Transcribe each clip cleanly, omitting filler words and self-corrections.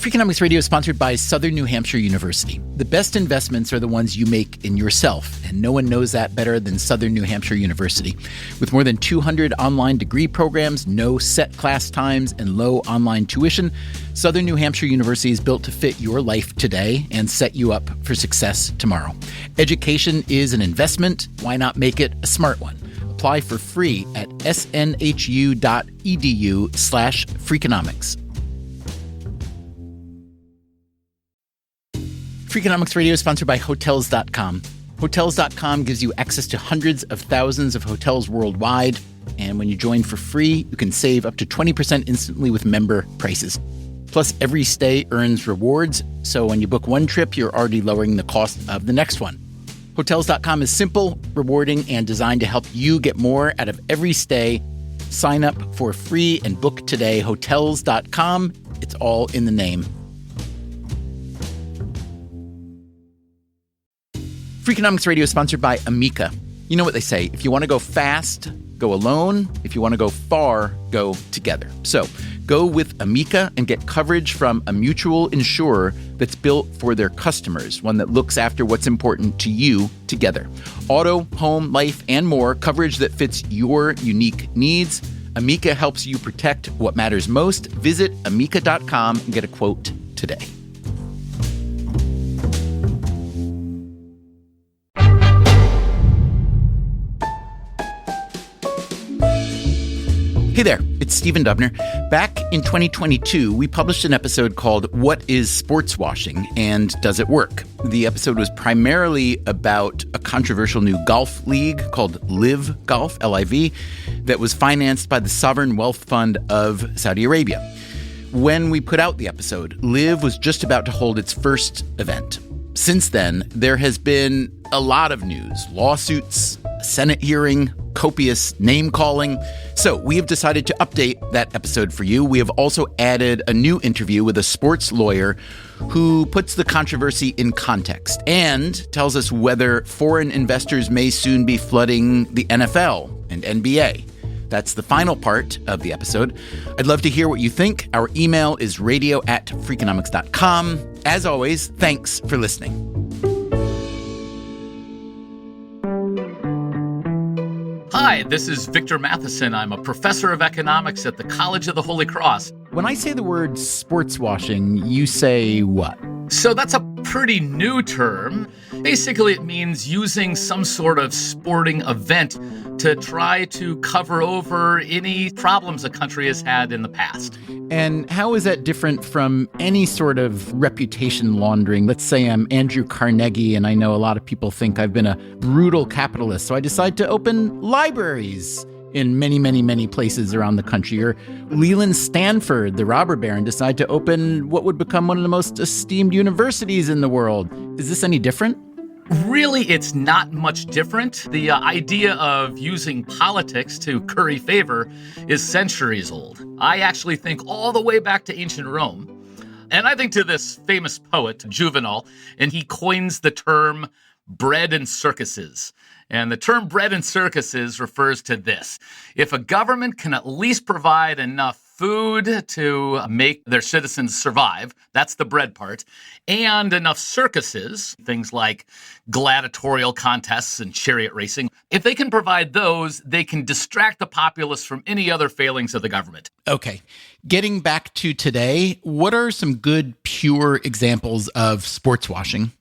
Freakonomics Radio is sponsored by Southern New Hampshire University. The best investments are the ones you make in yourself, and no one knows that better than Southern New Hampshire University. With more than 200 online degree programs, no set class times, and low online tuition, Southern New Hampshire University is built to fit your life today and set you up for success tomorrow. Education is an investment. Why not make it a smart one? Apply for free at snhu.edu/Freakonomics. Freakonomics Radio is sponsored by Hotels.com. Hotels.com gives you access to hundreds of thousands of hotels worldwide. And when you join for free, you can save up to 20% instantly with member prices. Plus, every stay earns rewards. So when you book one trip, you're already lowering the cost of the next one. Hotels.com is simple, rewarding, and designed to help you get more out of every stay. Sign up for free and book today. Hotels.com. It's all in the name. Freakonomics Radio is sponsored by Amica. You know what they say, if you want to go fast, go alone. If you want to go far, go together. So go with Amica and get coverage from a mutual insurer that's built for their customers, one that looks after what's important to you together. Auto, home, life, and more, coverage that fits your unique needs. Amica helps you protect what matters most. Visit amica.com and get a quote today. Hey there, it's Stephen Dubner. Back in 2022, we published an episode called What is Sportswashing and Does It Work? The episode was primarily about a controversial new golf league called LIV Golf, L-I-V, that was financed by the Sovereign Wealth Fund of Saudi Arabia. When we put out the episode, LIV was just about to hold its first event. Since then, there has been a lot of news, lawsuits, a Senate hearing, copious name-calling. So we have decided to update that episode for you. We have also added a new interview with a sports lawyer who puts the controversy in context and tells us whether foreign investors may soon be flooding the NFL and NBA. That's the final part of the episode. I'd love to hear what you think. Our email is radio@freakonomics.com. As always, thanks for listening. Hi, this is Victor Matheson. I'm a professor of economics at the College of the Holy Cross. When I say the word sportswashing, you say what? So that's a pretty new term. Basically, it means using some sort of sporting event to try to cover over any problems a country has had in the past. And how is that different from any sort of reputation laundering? Let's say I'm Andrew Carnegie, and I know a lot of people think I've been a brutal capitalist, so I decide to open libraries in many, many, many places around the country. Or Leland Stanford, the robber baron, decide to open what would become one of the most esteemed universities in the world. Is this any different? Really, it's not much different. The idea of using politics to curry favor is centuries old. I actually think all the way back to ancient Rome. And I think to this famous poet, Juvenal, and he coins the term bread and circuses. And the term bread and circuses refers to this. If a government can at least provide enough food to make their citizens survive, that's the bread part, and enough circuses, things like gladiatorial contests and chariot racing, if they can provide those, they can distract the populace from any other failings of the government. Okay. Getting back to today, what are some good, pure examples of sports washing?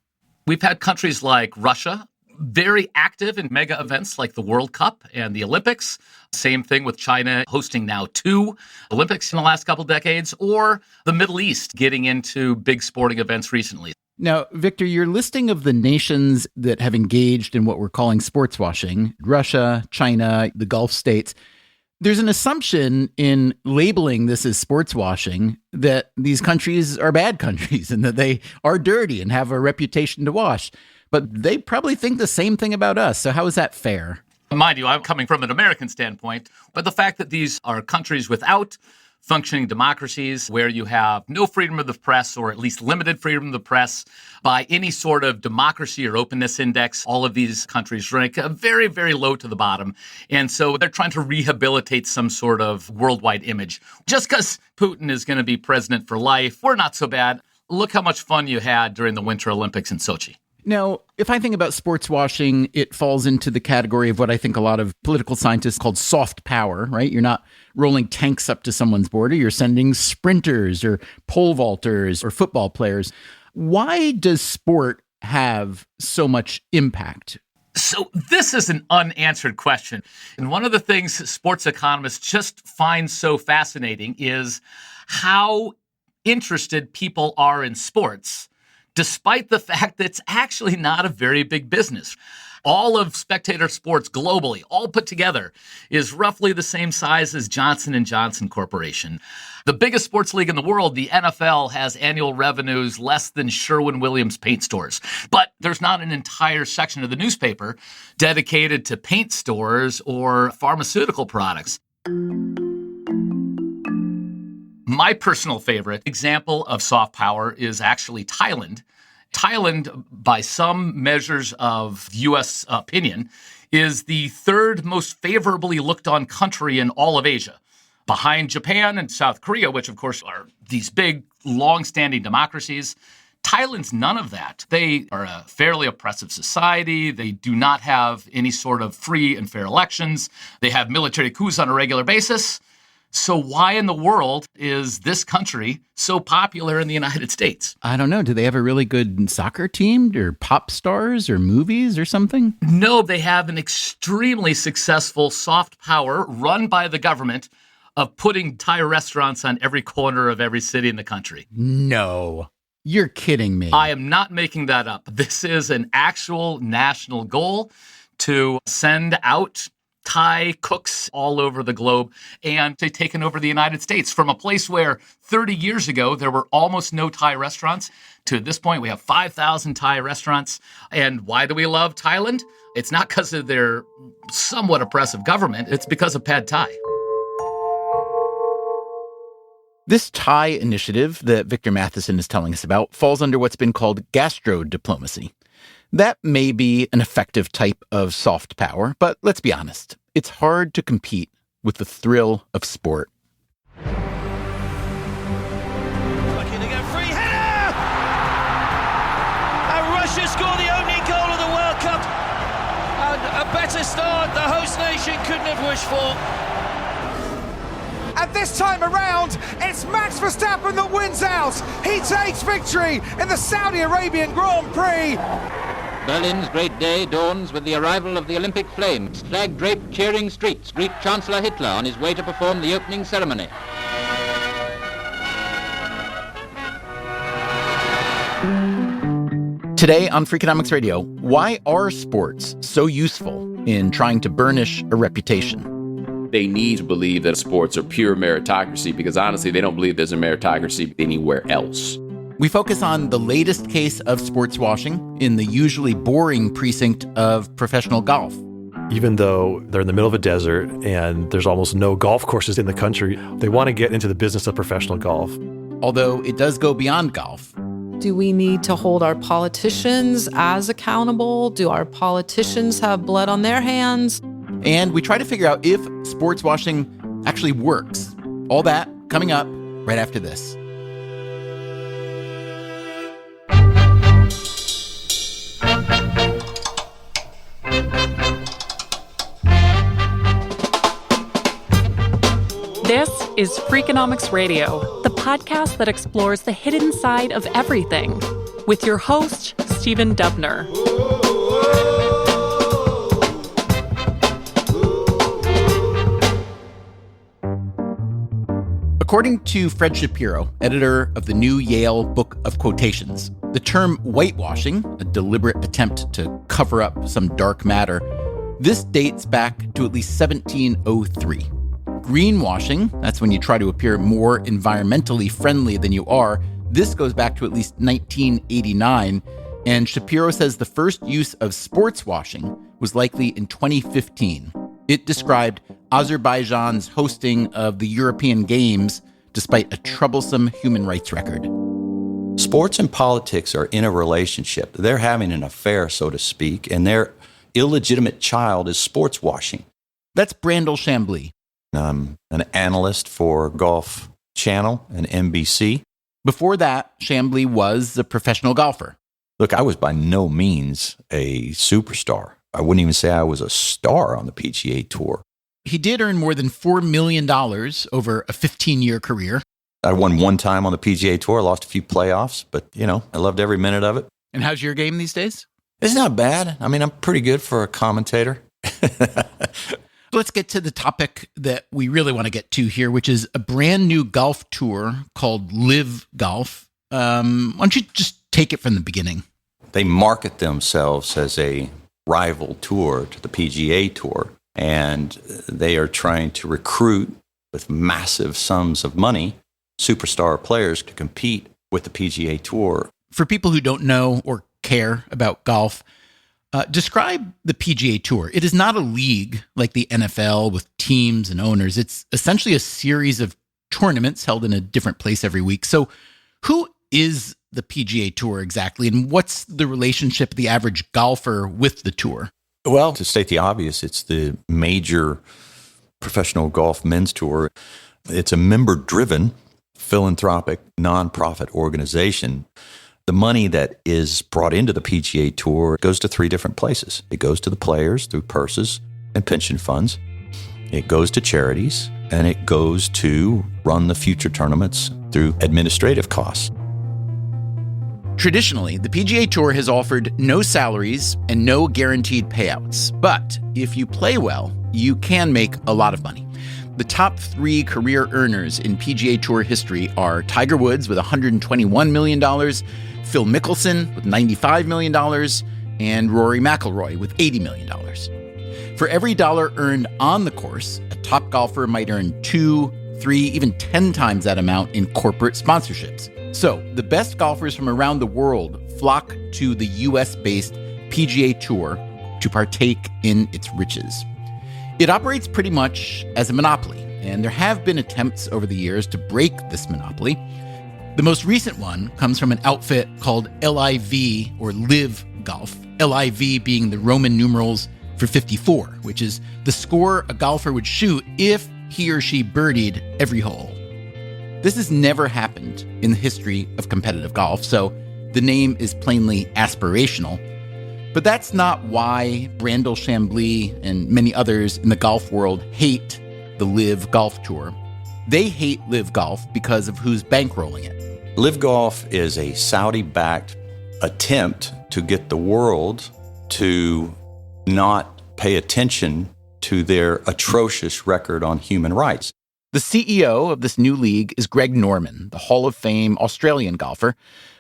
We've had countries like Russia, very active in mega events like the World Cup and the Olympics. Same thing with China hosting now 2 Olympics in the last couple decades, or the Middle East getting into big sporting events recently. Now, Victor, your listing of the nations that have engaged in what we're calling sports washing, Russia, China, the Gulf states, there's an assumption in labeling this as sports washing that these countries are bad countries and that they are dirty and have a reputation to wash. But they probably think the same thing about us. So how is that fair? Mind you, I'm coming from an American standpoint, but the fact that these are countries without functioning democracies where you have no freedom of the press, or at least limited freedom of the press, by any sort of democracy or openness index. All of these countries rank very, very low to the bottom. And so they're trying to rehabilitate some sort of worldwide image. Just because Putin is going to be president for life, we're not so bad. Look how much fun you had during the Winter Olympics in Sochi. Now, if I think about sports washing, it falls into the category of what I think a lot of political scientists call soft power, right? You're not rolling tanks up to someone's border. You're sending sprinters or pole vaulters or football players. Why does sport have so much impact? So this is an unanswered question. And one of the things sports economists just find so fascinating is how interested people are in sports, despite the fact that it's actually not a very big business. All of spectator sports globally, all put together, is roughly the same size as Johnson & Johnson Corporation. The biggest sports league in the world, the NFL, has annual revenues less than Sherwin-Williams paint stores. But there's not an entire section of the newspaper dedicated to paint stores or pharmaceutical products. My personal favorite example of soft power is actually Thailand. Thailand, by some measures of U.S. opinion, is the third most favorably looked on country in all of Asia, behind Japan and South Korea, which, of course, are these big, long-standing democracies. Thailand's none of that. They are a fairly oppressive society. They do not have any sort of free and fair elections. They have military coups on a regular basis. So why in the world is this country so popular in the United States? I don't know. Do they have a really good soccer team or pop stars or movies or something? No, they have an extremely successful soft power run by the government of putting Thai restaurants on every corner of every city in the country. No, you're kidding me. I am not making that up. This is an actual national goal to send out Thai cooks all over the globe, and they've taken over the United States from a place where 30 years ago there were almost no Thai restaurants to at this point we have 5,000 Thai restaurants. And why do we love Thailand? It's not because of their somewhat oppressive government. It's because of pad Thai. This Thai initiative that Victor Matheson is telling us about falls under what's been called gastro-diplomacy. That may be an effective type of soft power, but let's be honest, it's hard to compete with the thrill of sport. Looking to get free header! And Russia scored the opening goal of the World Cup. And a better start the host nation couldn't have wished for. And this time around, it's Max Verstappen that wins out. He takes victory in the Saudi Arabian Grand Prix. Berlin's great day dawns with the arrival of the Olympic flames. Flag-draped, cheering streets greet Chancellor Hitler on his way to perform the opening ceremony. Today on Freakonomics Radio, why are sports so useful in trying to burnish a reputation? They need to believe that sports are pure meritocracy because honestly, they don't believe there's a meritocracy anywhere else. We focus on the latest case of sports washing in the usually boring precinct of professional golf. Even though they're in the middle of a desert and there's almost no golf courses in the country, they want to get into the business of professional golf. Although it does go beyond golf. Do we need to hold our politicians as accountable? Do our politicians have blood on their hands? And we try to figure out if sports washing actually works. All that coming up right after this. This is Freakonomics Radio, the podcast that explores the hidden side of everything, with your host, Stephen Dubner. According to Fred Shapiro, editor of the New Yale Book of Quotations, the term whitewashing, a deliberate attempt to cover up some dark matter, this dates back to at least 1703. Greenwashing, that's when you try to appear more environmentally friendly than you are. This goes back to at least 1989. And Shapiro says the first use of sports washing was likely in 2015. It described Azerbaijan's hosting of the European Games despite a troublesome human rights record. Sports and politics are in a relationship. They're having an affair, so to speak, and their illegitimate child is sports washing. That's Brandel Chambly. I'm an analyst for Golf Channel and NBC. Before that, Chambly was a professional golfer. Look, I was by no means a superstar. I wouldn't even say I was a star on the PGA Tour. He did earn more than $4 million over a 15-year career. I won one time on the PGA Tour, lost a few playoffs, but, I loved every minute of it. And how's your game these days? It's not bad. I mean, I'm pretty good for a commentator. Let's get to the topic that we really want to get to here, which is a brand new golf tour called Live Golf. Why don't you just take it from the beginning? They market themselves as a rival tour to the PGA Tour, and they are trying to recruit with massive sums of money superstar players to compete with the PGA Tour. For people who don't know or care about golf, describe the PGA Tour. It is not a league like the NFL with teams and owners. It's essentially a series of tournaments held in a different place every week. So who is the PGA Tour exactly, and what's the relationship of the average golfer with the tour? Well, to state the obvious, it's the major professional golf men's tour. It's a member-driven, philanthropic, nonprofit organization. The money that is brought into the PGA Tour goes to three different places. It goes to the players through purses and pension funds. It goes to charities, and it goes to run the future tournaments through administrative costs. Traditionally, the PGA Tour has offered no salaries and no guaranteed payouts. But if you play well, you can make a lot of money. The top three career earners in PGA Tour history are Tiger Woods with $121 million, Phil Mickelson with $95 million, and Rory McIlroy with $80 million. For every dollar earned on the course, a top golfer might earn 2, 3, even 10 times that amount in corporate sponsorships. So, the best golfers from around the world flock to the US-based PGA Tour to partake in its riches. It operates pretty much as a monopoly, and there have been attempts over the years to break this monopoly. The most recent one comes from an outfit called LIV, or Live Golf, LIV being the Roman numerals for 54, which is the score a golfer would shoot if he or she birdied every hole. This has never happened in the history of competitive golf, so the name is plainly aspirational. But that's not why Brandel Chambly and many others in the golf world hate the Live Golf Tour. They hate Live Golf because of who's bankrolling it. Live Golf is a Saudi-backed attempt to get the world to not pay attention to their atrocious record on human rights. The CEO of this new league is Greg Norman, the Hall of Fame Australian golfer.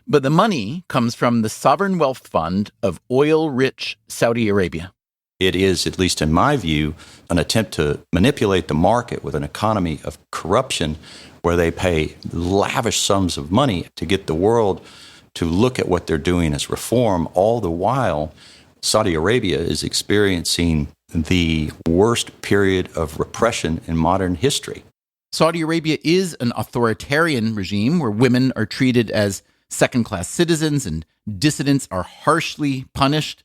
But the money comes from the sovereign wealth fund of oil-rich Saudi Arabia. It is, at least in my view, an attempt to manipulate the market with an economy of corruption where they pay lavish sums of money to get the world to look at what they're doing as reform. All the while, Saudi Arabia is experiencing the worst period of repression in modern history. Saudi Arabia is an authoritarian regime where women are treated as second-class citizens and dissidents are harshly punished.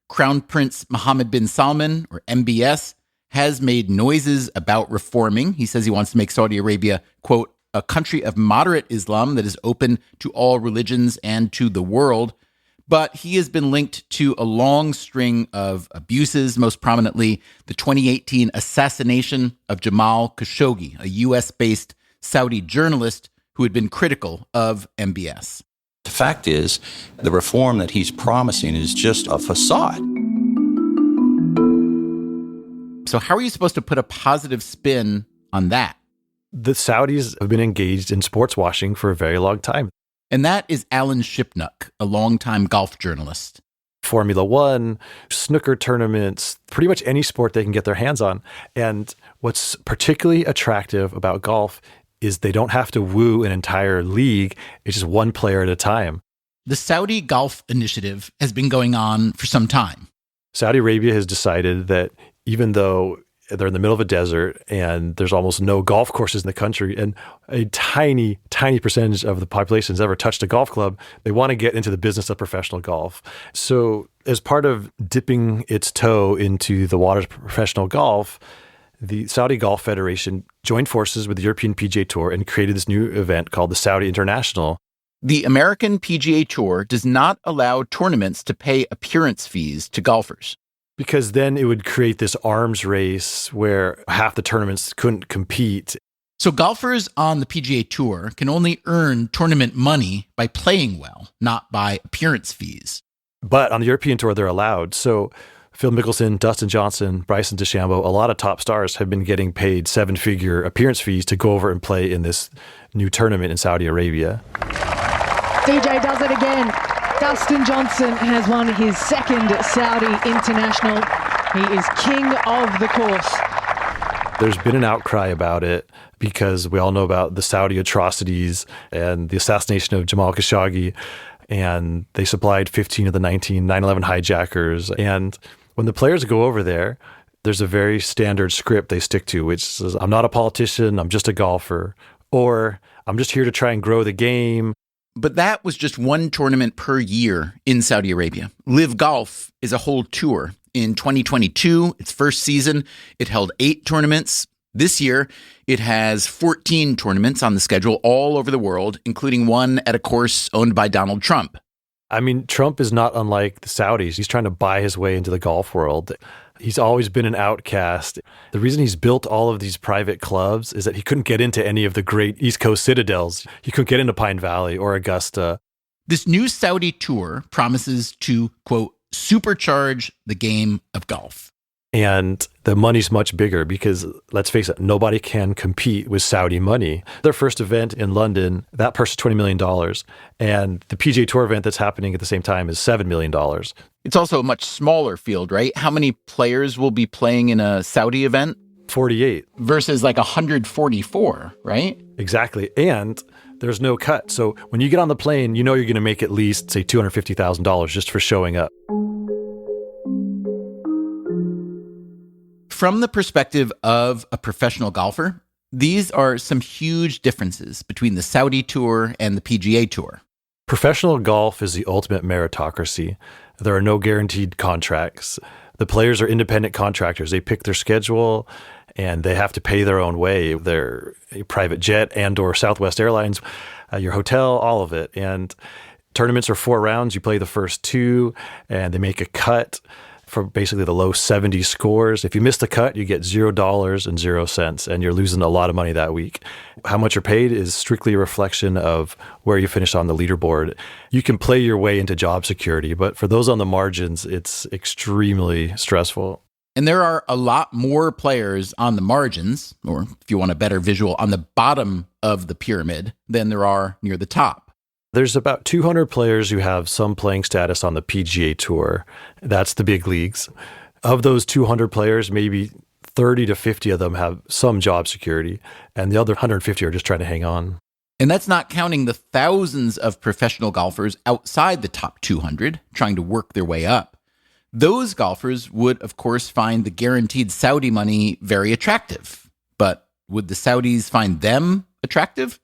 Crown Prince Mohammed bin Salman, or MBS, has made noises about reforming. He says he wants to make Saudi Arabia, quote, a country of moderate Islam that is open to all religions and to the world. But he has been linked to a long string of abuses, most prominently the 2018 assassination of Jamal Khashoggi, a U.S.-based Saudi journalist who had been critical of MBS. The fact is, the reform that he's promising is just a facade. So how are you supposed to put a positive spin on that? The Saudis have been engaged in sports washing for a very long time. And that is Alan Shipnuck, a longtime golf journalist. Formula One, snooker tournaments, pretty much any sport they can get their hands on. And what's particularly attractive about golf is they don't have to woo an entire league. It's just one player at a time. The Saudi Golf Initiative has been going on for some time. Saudi Arabia has decided that even though They're in the middle of a desert, and there's almost no golf courses in the country. And a tiny, tiny percentage of the population has ever touched a golf club. They want to get into the business of professional golf. So as part of dipping its toe into the waters of professional golf, the Saudi Golf Federation joined forces with the European PGA Tour and created this new event called the Saudi International. The American PGA Tour does not allow tournaments to pay appearance fees to golfers. Because then it would create this arms race where half the tournaments couldn't compete. So golfers on the PGA Tour can only earn tournament money by playing well, not by appearance fees. But on the European Tour, they're allowed. So Phil Mickelson, Dustin Johnson, Bryson DeChambeau, a lot of top stars have been getting paid 7-figure appearance fees to go over and play in this new tournament in Saudi Arabia. DJ does it again. Dustin Johnson has won his second Saudi International. He is king of the course. There's been an outcry about it because we all know about the Saudi atrocities and the assassination of Jamal Khashoggi, and they supplied 15 of the 19 9/11 hijackers. And when the players go over there, there's a very standard script they stick to, which says, I'm not a politician, I'm just a golfer, or I'm just here to try and grow the game. But that was just one tournament per year in Saudi Arabia. Live Golf is a whole tour. In 2022, its first season, it held 8 tournaments. This year, it has 14 tournaments on the schedule all over the world, including one at a course owned by Donald Trump. I mean, Trump is not unlike the Saudis. He's trying to buy his way into the golf world. He's always been an outcast. The reason he's built all of these private clubs is that he couldn't get into any of the great East Coast citadels. He couldn't get into Pine Valley or Augusta. This new Saudi tour promises to, quote, supercharge the game of golf. And the money's much bigger because, let's face it, nobody can compete with Saudi money. Their first event in London, that purse is $20 million. And the PGA Tour event that's happening at the same time is $7 million. It's also a much smaller field, right? How many players will be playing in a Saudi event? 48. Versus like 144, right? Exactly. And there's no cut. So when you get on the plane, you know you're going to make at least, say, $250,000 just for showing up. From the perspective of a professional golfer, these are some huge differences between the Saudi Tour and the PGA Tour. Professional golf is the ultimate meritocracy. There are no guaranteed contracts. The players are independent contractors. They pick their schedule and they have to pay their own way. Their private jet and or Southwest Airlines, your hotel, all of it. And tournaments are 4 rounds. You play the first 2 and they make a cut for basically the low 70 scores. If you miss the cut, you get $0.00, and you're losing a lot of money that week. How much you're paid is strictly a reflection of where you finish on the leaderboard. You can play your way into job security, but for those on the margins, it's extremely stressful. And there are a lot more players on the margins, or if you want a better visual, on the bottom of the pyramid than there are near the top. There's about 200 players who have some playing status on the PGA Tour. That's the big leagues. Of those 200 players, maybe 30 to 50 of them have some job security, and the other 150 are just trying to hang on. And that's not counting the thousands of professional golfers outside the top 200 trying to work their way up. Those golfers would, of course, find the guaranteed Saudi money very attractive. But would the Saudis find them attractive?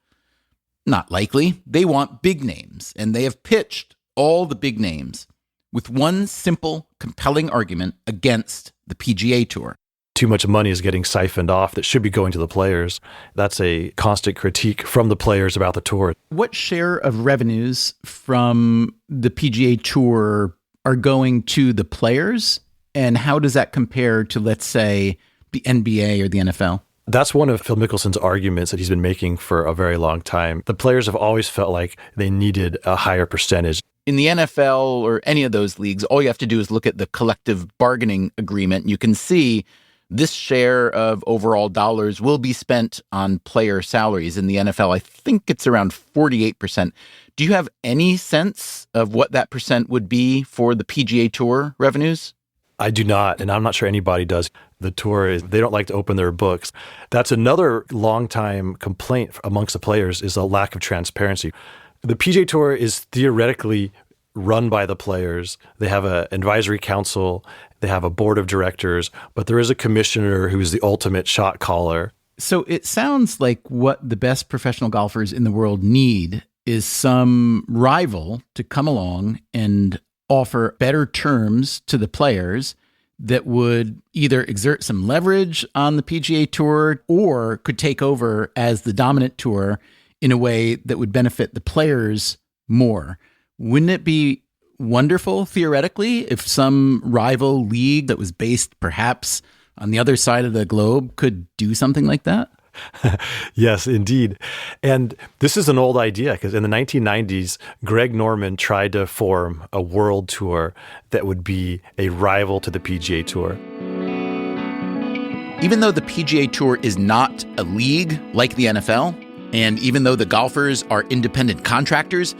Not likely. They want big names, and they have pitched all the big names with one simple, compelling argument against the PGA Tour. Too much money is getting siphoned off that should be going to the players. That's a constant critique from the players about the tour. What share of revenues from the PGA Tour are going to the players, and how does that compare to, let's say, the NBA or the NFL? That's one of Phil Mickelson's arguments that he's been making for a very long time. The players have always felt like they needed a higher percentage. In the NFL or any of those leagues, all you have to do is look at the collective bargaining agreement. You can see this share of overall dollars will be spent on player salaries. In the NFL, I think it's around 48%. Do you have any sense of what that percent would be for the PGA Tour revenues? I do not, and I'm not sure anybody does. The tour, they don't like to open their books. That's another long-time complaint amongst the players is a lack of transparency. The PGA Tour is theoretically run by the players. They have an advisory council. They have a board of directors, but there is a commissioner who is the ultimate shot caller. So it sounds like what the best professional golfers in the world need is some rival to come along and offer better terms to the players that would either exert some leverage on the PGA Tour or could take over as the dominant tour in a way that would benefit the players more. Wouldn't it be wonderful, theoretically, if some rival league that was based perhaps on the other side of the globe could do something like that? Yes, indeed. And this is an old idea because in the 1990s, Greg Norman tried to form a world tour that would be a rival to the PGA Tour. Even though the PGA Tour is not a league like the NFL, and even though the golfers are independent contractors,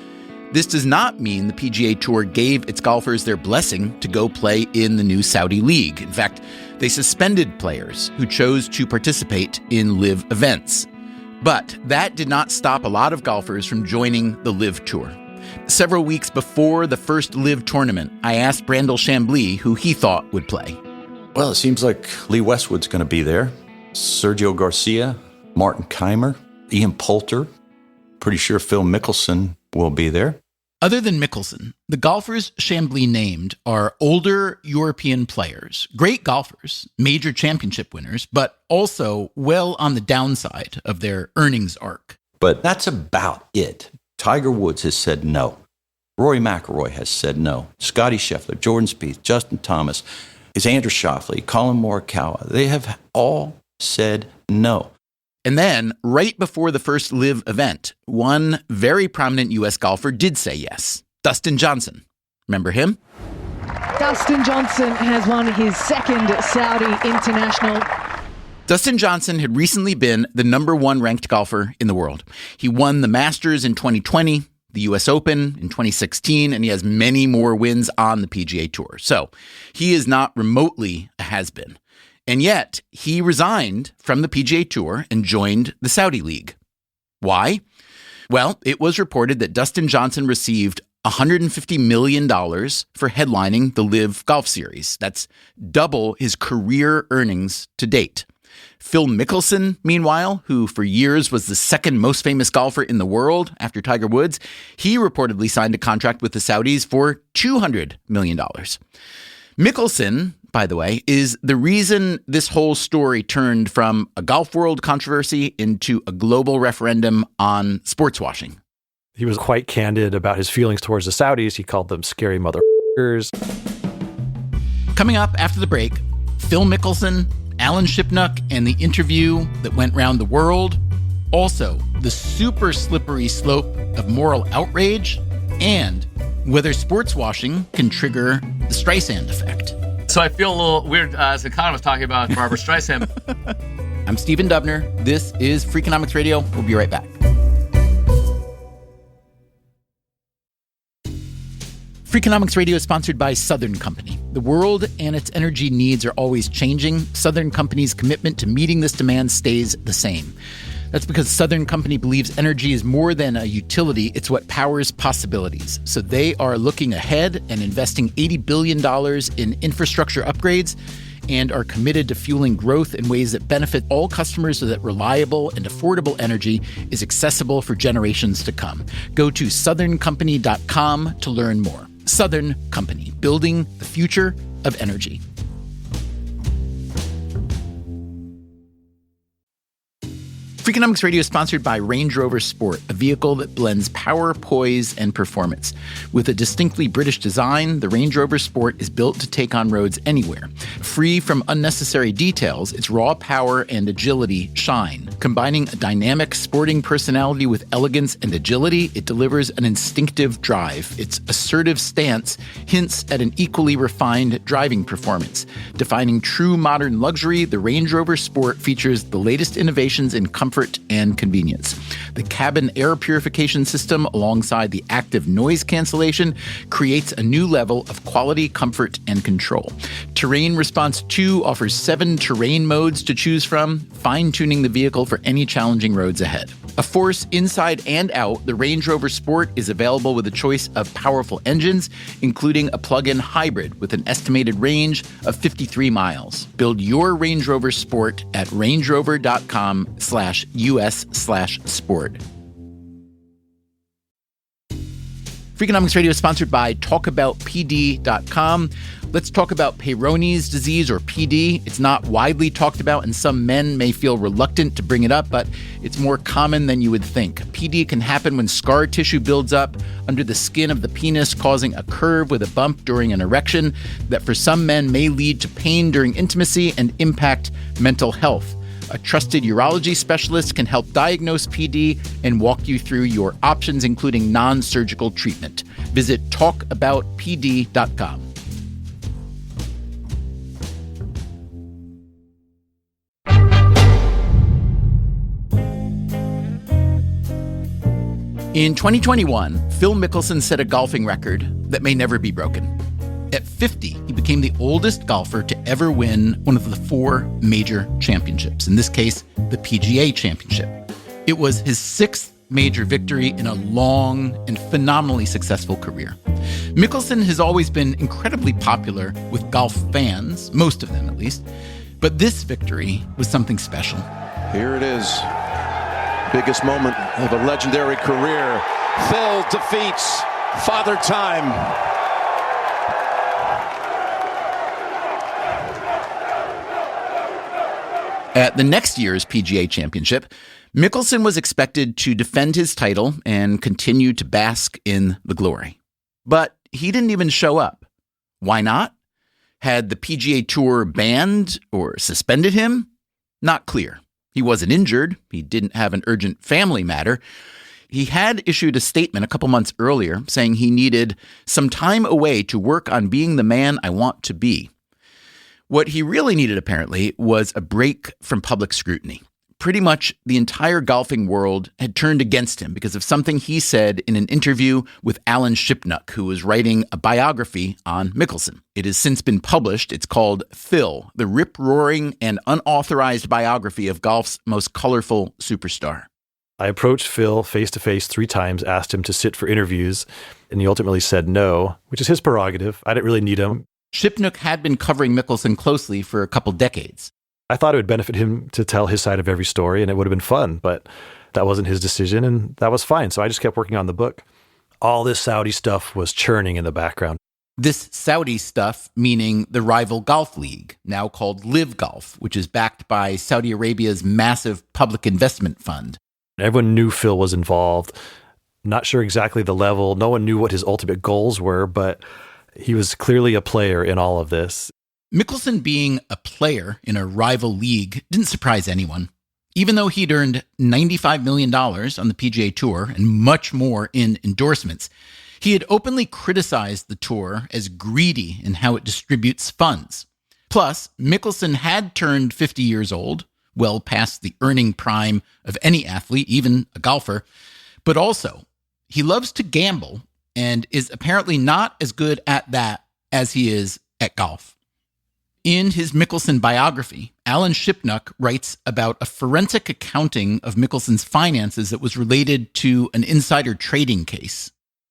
this does not mean the PGA Tour gave its golfers their blessing to go play in the new Saudi league. In fact, they suspended players who chose to participate in live events. But that did not stop a lot of golfers from joining the live tour. Several weeks before the first live tournament, I asked Brandel Chambly who he thought would play. Well, it seems like Lee Westwood's going to be there. Sergio Garcia, Martin Keimer, Ian Poulter. Pretty sure Phil Mickelson will be there. Other than Mickelson, the golfers Chambly named are older European players, great golfers, major championship winners, but also well on the downside of their earnings arc. But that's about it. Tiger Woods has said no. Rory McIlroy has said no. Scotty Scheffler, Jordan Spieth, Justin Thomas, Xander Schauffele, Colin Morikawa, they have all said no. And then, right before the first live event, one very prominent U.S. golfer did say yes. Dustin Johnson. Remember him? Dustin Johnson has won his second Saudi International. Dustin Johnson had recently been the number one ranked golfer in the world. He won the Masters in 2020, the U.S. Open in 2016, and he has many more wins on the PGA Tour. So he is not remotely a has-been. And yet, he resigned from the PGA Tour and joined the Saudi League. Why? Well, it was reported that Dustin Johnson received $150 million for headlining the LIV Golf Series. That's double his career earnings to date. Phil Mickelson, meanwhile, who for years was the second most famous golfer in the world after Tiger Woods, he reportedly signed a contract with the Saudis for $200 million. Mickelson, by the way, is the reason this whole story turned from a golf world controversy into a global referendum on sports washing. He was quite candid about his feelings towards the Saudis. He called them scary motherfuckers. Coming up after the break, Phil Mickelson, Alan Shipnuck, and the interview that went round the world. Also, the super slippery slope of moral outrage and whether sports washing can trigger the Streisand Effect. So I feel a little weird as an economist talking about Barbara Streisand. I'm Stephen Dubner. This is Freakonomics Radio. We'll be right back. Freakonomics Radio is sponsored by Southern Company. The world and its energy needs are always changing. Southern Company's commitment to meeting this demand stays the same. That's because Southern Company believes energy is more than a utility, it's what powers possibilities. So they are looking ahead and investing $80 billion in infrastructure upgrades and are committed to fueling growth in ways that benefit all customers so that reliable and affordable energy is accessible for generations to come. Go to southerncompany.com to learn more. Southern Company, building the future of energy. Freakonomics Radio is sponsored by Range Rover Sport, a vehicle that blends power, poise, and performance. With a distinctly British design, the Range Rover Sport is built to take on roads anywhere. Free from unnecessary details, its raw power and agility shine. Combining a dynamic sporting personality with elegance and agility, it delivers an instinctive drive. Its assertive stance hints at an equally refined driving performance. Defining true modern luxury, the Range Rover Sport features the latest innovations in comfort and convenience. The cabin air purification system, alongside the active noise cancellation, creates a new level of quality, comfort, and control. Terrain Response 2 offers 7 terrain modes to choose from, fine-tuning the vehicle for any challenging roads ahead. A force inside and out, the Range Rover Sport is available with a choice of powerful engines, including a plug-in hybrid with an estimated range of 53 miles. Build your Range Rover Sport at rangerover.com/US/sport. Freakonomics Radio is sponsored by TalkAboutPD.com. Let's talk about Peyronie's disease, or PD. It's not widely talked about, and some men may feel reluctant to bring it up, but it's more common than you would think. PD can happen when scar tissue builds up under the skin of the penis, causing a curve with a bump during an erection that for some men may lead to pain during intimacy and impact mental health. A trusted urology specialist can help diagnose PD and walk you through your options, including non-surgical treatment. Visit talkaboutpd.com. In 2021, Phil Mickelson set a golfing record that may never be broken. At 50, he became the oldest golfer to ever win one of the 4 major championships, in this case, the PGA Championship. It was his 6th major victory in a long and phenomenally successful career. Mickelson has always been incredibly popular with golf fans, most of them at least, but this victory was something special. Here it is. Biggest moment of a legendary career. Phil defeats Father Time. At the next year's PGA Championship, Mickelson was expected to defend his title and continue to bask in the glory. But he didn't even show up. Why not? Had the PGA Tour banned or suspended him? Not clear. He wasn't injured. He didn't have an urgent family matter. He had issued a statement a couple months earlier saying he needed some time away to work on being the man I want to be. What he really needed, apparently, was a break from public scrutiny. Pretty much the entire golfing world had turned against him because of something he said in an interview with Alan Shipnuck, who was writing a biography on Mickelson. It has since been published. It's called Phil, the rip-roaring and unauthorized biography of golf's most colorful superstar. I approached Phil face-to-face 3 times, asked him to sit for interviews, and he ultimately said no, which is his prerogative. I didn't really need him. Shipnuck had been covering Mickelson closely for a couple decades. I thought it would benefit him to tell his side of every story, and it would have been fun, but that wasn't his decision, and that was fine. So I just kept working on the book. All this Saudi stuff was churning in the background. This Saudi stuff, meaning the rival golf league, now called Live Golf, which is backed by Saudi Arabia's massive public investment fund. Everyone knew Phil was involved. Not sure exactly the level. No one knew what his ultimate goals were, but he was clearly a player in all of this. Mickelson being a player in a rival league didn't surprise anyone. Even though he'd earned $95 million on the PGA Tour and much more in endorsements, he had openly criticized the tour as greedy in how it distributes funds. Plus, Mickelson had turned 50 years old, well past the earning prime of any athlete, even a golfer. But also, he loves to gamble and is apparently not as good at that as he is at golf. In his Mickelson biography, Alan Shipnuck writes about a forensic accounting of Mickelson's finances that was related to an insider trading case.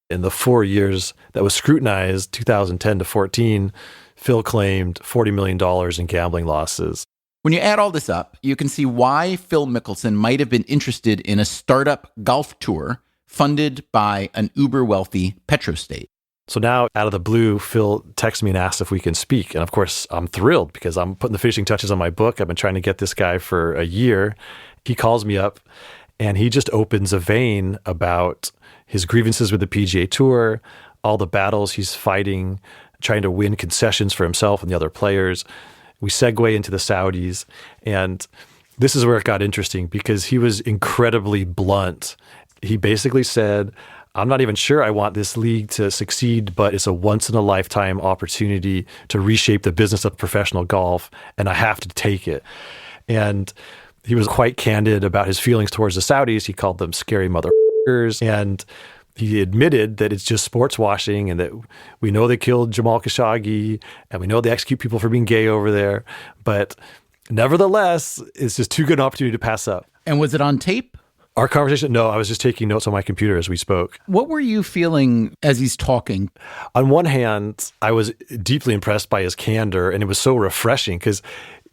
In the 4 years that was scrutinized, 2010 to 14, Phil claimed $40 million in gambling losses. When you add all this up, you can see why Phil Mickelson might have been interested in a startup golf tour funded by an uber-wealthy petrostate. So now, out of the blue, Phil texts me and asks if we can speak. And of course, I'm thrilled because I'm putting the finishing touches on my book. I've been trying to get this guy for a year. He calls me up and he just opens a vein about his grievances with the PGA Tour, all the battles he's fighting, trying to win concessions for himself and the other players. We segue into the Saudis. And this is where it got interesting because he was incredibly blunt. He basically said, I'm not even sure I want this league to succeed, but it's a once-in-a-lifetime opportunity to reshape the business of professional golf, and I have to take it. And He was quite candid about his feelings towards the Saudis. He called them scary motherfuckers, and he admitted that it's just sports washing and that we know they killed Jamal Khashoggi and we know they execute people for being gay over there. But nevertheless, it's just too good an opportunity to pass up. And was it on tape? Our conversation? No, I was just taking notes on my computer as we spoke. What were you feeling as he's talking? On one hand, I was deeply impressed by his candor, and it was so refreshing because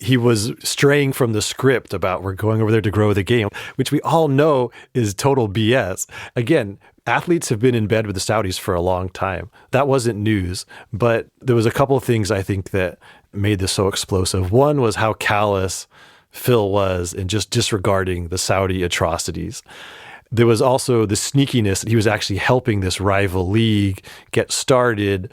he was straying from the script about we're going over there to grow the game, which we all know is total BS. Again, athletes have been in bed with the Saudis for a long time. That wasn't news, but there was a couple of things I think that made this so explosive. One was how callous Phil was in just disregarding the Saudi atrocities. There was also the sneakiness that he was actually helping this rival league get started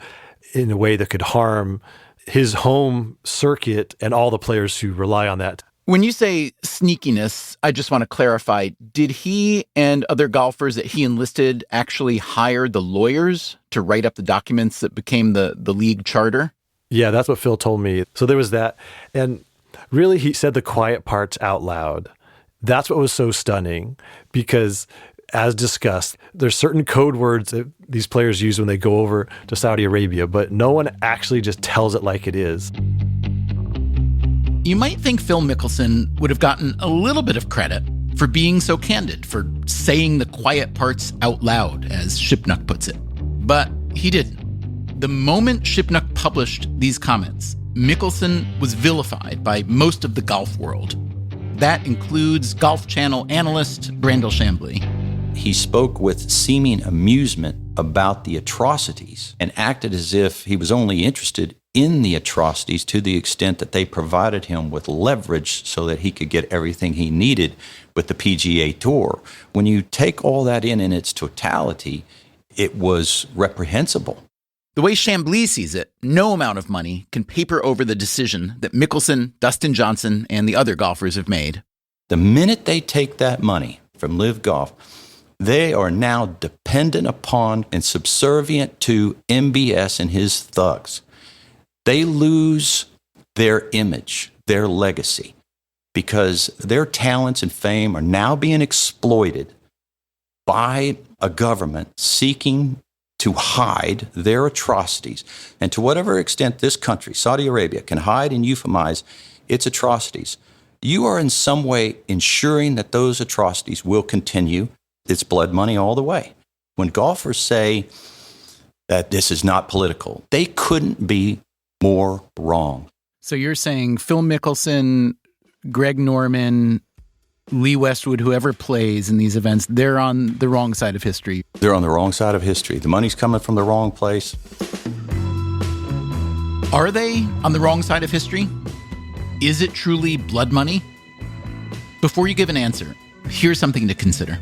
in a way that could harm his home circuit and all the players who rely on that. When you say sneakiness, I just want to clarify, did he and other golfers that he enlisted actually hire the lawyers to write up the documents that became the league charter? Yeah, that's what Phil told me. So there was that. And really, he said the quiet parts out loud. That's what was so stunning because, as discussed, there's certain code words that these players use when they go over to Saudi Arabia, but no one actually just tells it like it is. You might think Phil Mickelson would have gotten a little bit of credit for being so candid, for saying the quiet parts out loud, as Shipnuck puts it. But he didn't. The moment Shipnuck published these comments, Mickelson was vilified by most of the golf world. That includes Golf Channel analyst Brandel Chambly. He spoke with seeming amusement about the atrocities and acted as if he was only interested in the atrocities to the extent that they provided him with leverage so that he could get everything he needed with the PGA Tour. When you take all that in its totality, it was reprehensible. The way Chambly sees it, no amount of money can paper over the decision that Mickelson, Dustin Johnson, and the other golfers have made. The minute they take that money from Live Golf, they are now dependent upon and subservient to MBS and his thugs. They lose their image, their legacy, because their talents and fame are now being exploited by a government seeking to hide their atrocities. And to whatever extent this country, Saudi Arabia, can hide and euphemize its atrocities, you are in some way ensuring that those atrocities will continue. It's blood money all the way. When golfers say that this is not political, they couldn't be more wrong. So you're saying Phil Mickelson, Greg Norman, Lee Westwood, whoever plays in these events, they're on the wrong side of history. They're on the wrong side of history. The money's coming from the wrong place. Are they on the wrong side of history? Is it truly blood money? Before you give an answer, here's something to consider.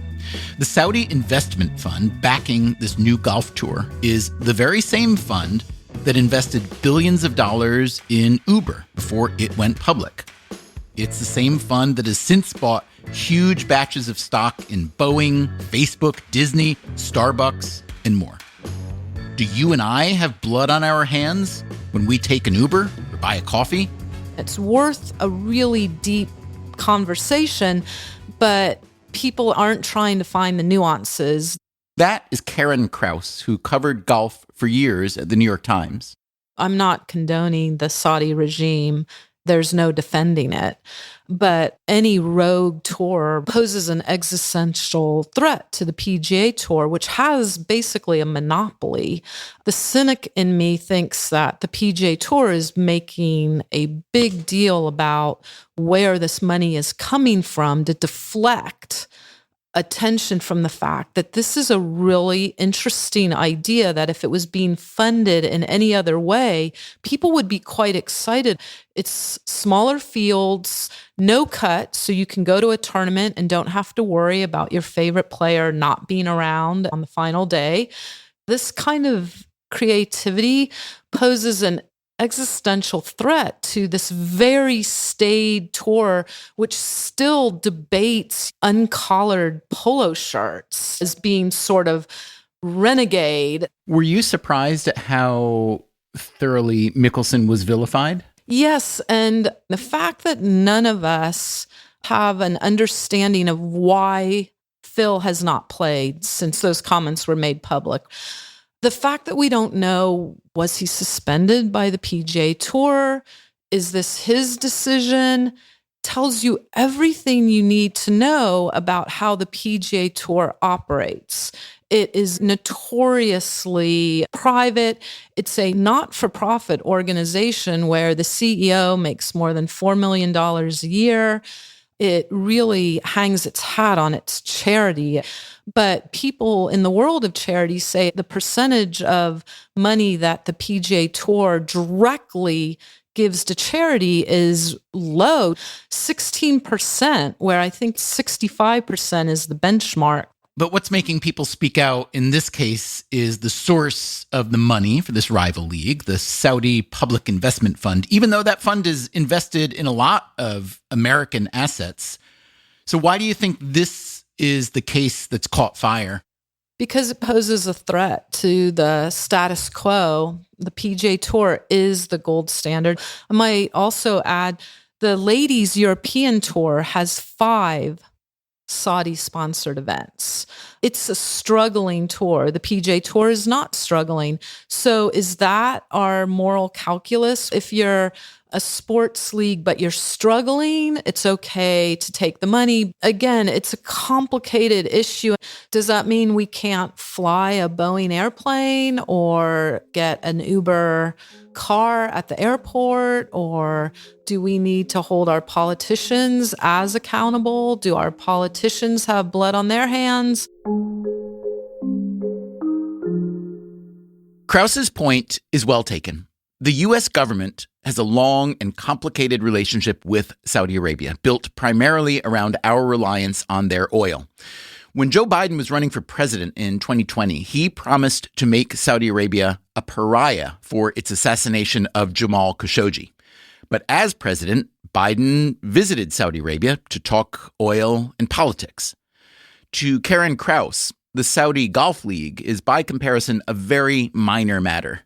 The Saudi investment fund backing this new golf tour is the very same fund that invested billions of dollars in Uber before it went public. It's the same fund that has since bought huge batches of stock in Boeing, Facebook, Disney, Starbucks, and more. Do you and I have blood on our hands when we take an Uber or buy a coffee? It's worth a really deep conversation, but people aren't trying to find the nuances. That is Karen Krause, who covered golf for years at the New York Times. I'm not condoning the Saudi regime. There's no defending it. But any rogue tour poses an existential threat to the PGA Tour, which has basically a monopoly. The cynic in me thinks that the PGA Tour is making a big deal about where this money is coming from to deflect attention from the fact that this is a really interesting idea that if it was being funded in any other way, people would be quite excited. It's smaller fields, no cut, so you can go to a tournament and don't have to worry about your favorite player not being around on the final day. This kind of creativity poses an existential threat to this very staid tour, which still debates uncollared polo shirts as being sort of renegade. Were you surprised at how thoroughly Mickelson was vilified? Yes, and the fact that none of us have an understanding of why Phil has not played since those comments were made public. The fact that we don't know, was he suspended by the PGA Tour? Is this his decision? Tells you everything you need to know about how the PGA Tour operates. It is notoriously private. It's a not-for-profit organization where the CEO makes more than $4 million a year. It really hangs its hat on its charity. But people in the world of charity say the percentage of money that the PGA Tour directly gives to charity is low, 16%, where I think 65% is the benchmark. But what's making people speak out in this case is the source of the money for this rival league, the Saudi Public Investment Fund, even though that fund is invested in a lot of American assets. So why do you think this is the case that's caught fire? Because it poses a threat to the status quo. The PGA Tour is the gold standard. I might also add the Ladies European Tour has 5 Saudi-sponsored events. It's a struggling tour. The PGA Tour is not struggling. So is that our moral calculus? If you're a sports league, but you're struggling, it's okay to take the money. Again, it's a complicated issue. Does that mean we can't fly a Boeing airplane or get an Uber car at the airport? Or do we need to hold our politicians as accountable? Do our politicians have blood on their hands? Krause's point is well taken. The U.S. government has a long and complicated relationship with Saudi Arabia, built primarily around our reliance on their oil. When Joe Biden was running for president in 2020, he promised to make Saudi Arabia a pariah for its assassination of Jamal Khashoggi. But as president, Biden visited Saudi Arabia to talk oil and politics. To Karen Krause, the Saudi Golf League is by comparison a very minor matter.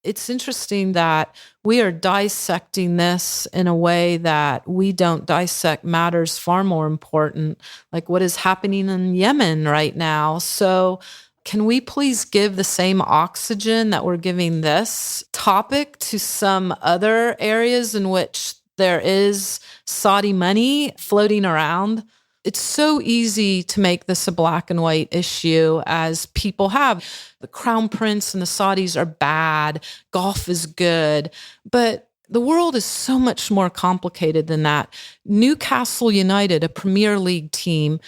It's interesting that we are dissecting this in a way that we don't dissect matters far more important, like what is happening in Yemen right now. So can we please give the same oxygen that we're giving this topic to some other areas in which there is Saudi money floating around? It's so easy to make this a black and white issue, as people have. The Crown Prince and the Saudis are bad. Golf is good. But the world is so much more complicated than that. Newcastle United, a Premier League team,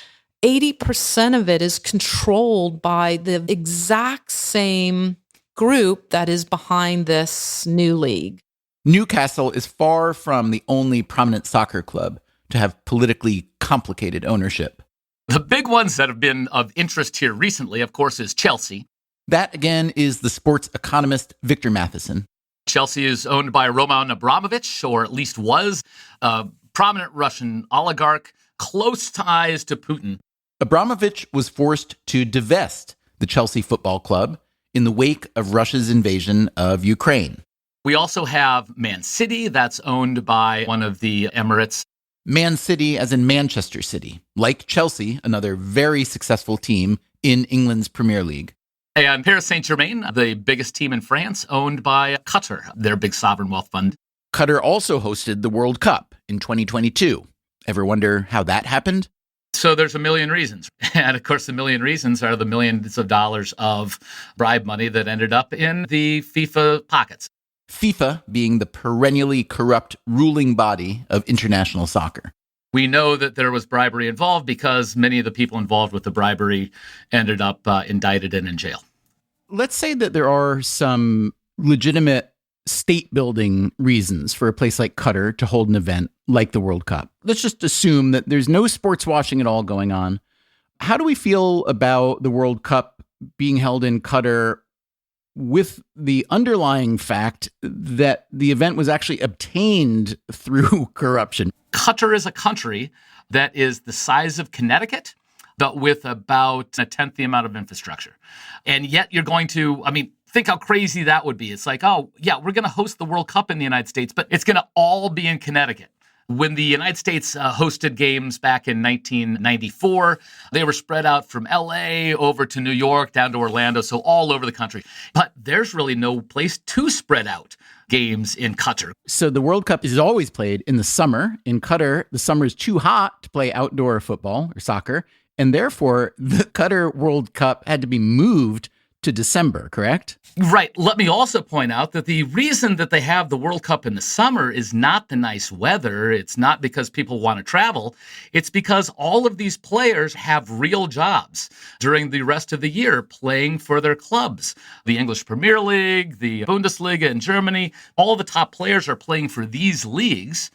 80% of it is controlled by the exact same group that is behind this new league. Newcastle is far from the only prominent soccer club to have politically complicated ownership. The big ones that have been of interest here recently, of course, is Chelsea. That, again, is the sports economist Victor Matheson. Chelsea is owned by Roman Abramovich, or at least was, a prominent Russian oligarch, close ties to Putin. Abramovich was forced to divest the Chelsea Football Club in the wake of Russia's invasion of Ukraine. We also have Man City, that's owned by one of the Emirates. Man City as in Manchester City, like Chelsea, another very successful team in England's Premier League. And Paris Saint-Germain, the biggest team in France, owned by Qatar, their big sovereign wealth fund. Qatar also hosted the World Cup in 2022. Ever wonder how that happened? So there's a million reasons. And of course, the million reasons are the millions of dollars of bribe money that ended up in the FIFA pockets. FIFA being the perennially corrupt ruling body of international soccer. We know that there was bribery involved because many of the people involved with the bribery ended up indicted and in jail. Let's say that there are some legitimate state-building reasons for a place like Qatar to hold an event like the World Cup. Let's just assume that there's no sports washing at all going on. How do we feel about the World Cup being held in Qatar with the underlying fact that the event was actually obtained through corruption? Qatar is a country that is the size of Connecticut, but with about a tenth the amount of infrastructure. And yet you're going to, think how crazy that would be. It's like, oh, yeah, we're going to host the World Cup in the United States, but it's going to all be in Connecticut. When the United States hosted games back in 1994, they were spread out from LA over to New York, down to Orlando, so all over the country. But there's really no place to spread out games in Qatar. So the World Cup is always played in the summer. In Qatar, the summer is too hot to play outdoor football or soccer, and therefore the Qatar World Cup had to be moved to December, correct? Right. Let me also point out that the reason that they have the World Cup in the summer is not the nice weather. It's not because people want to travel. It's because all of these players have real jobs during the rest of the year playing for their clubs. The English Premier League, the Bundesliga in Germany, all the top players are playing for these leagues,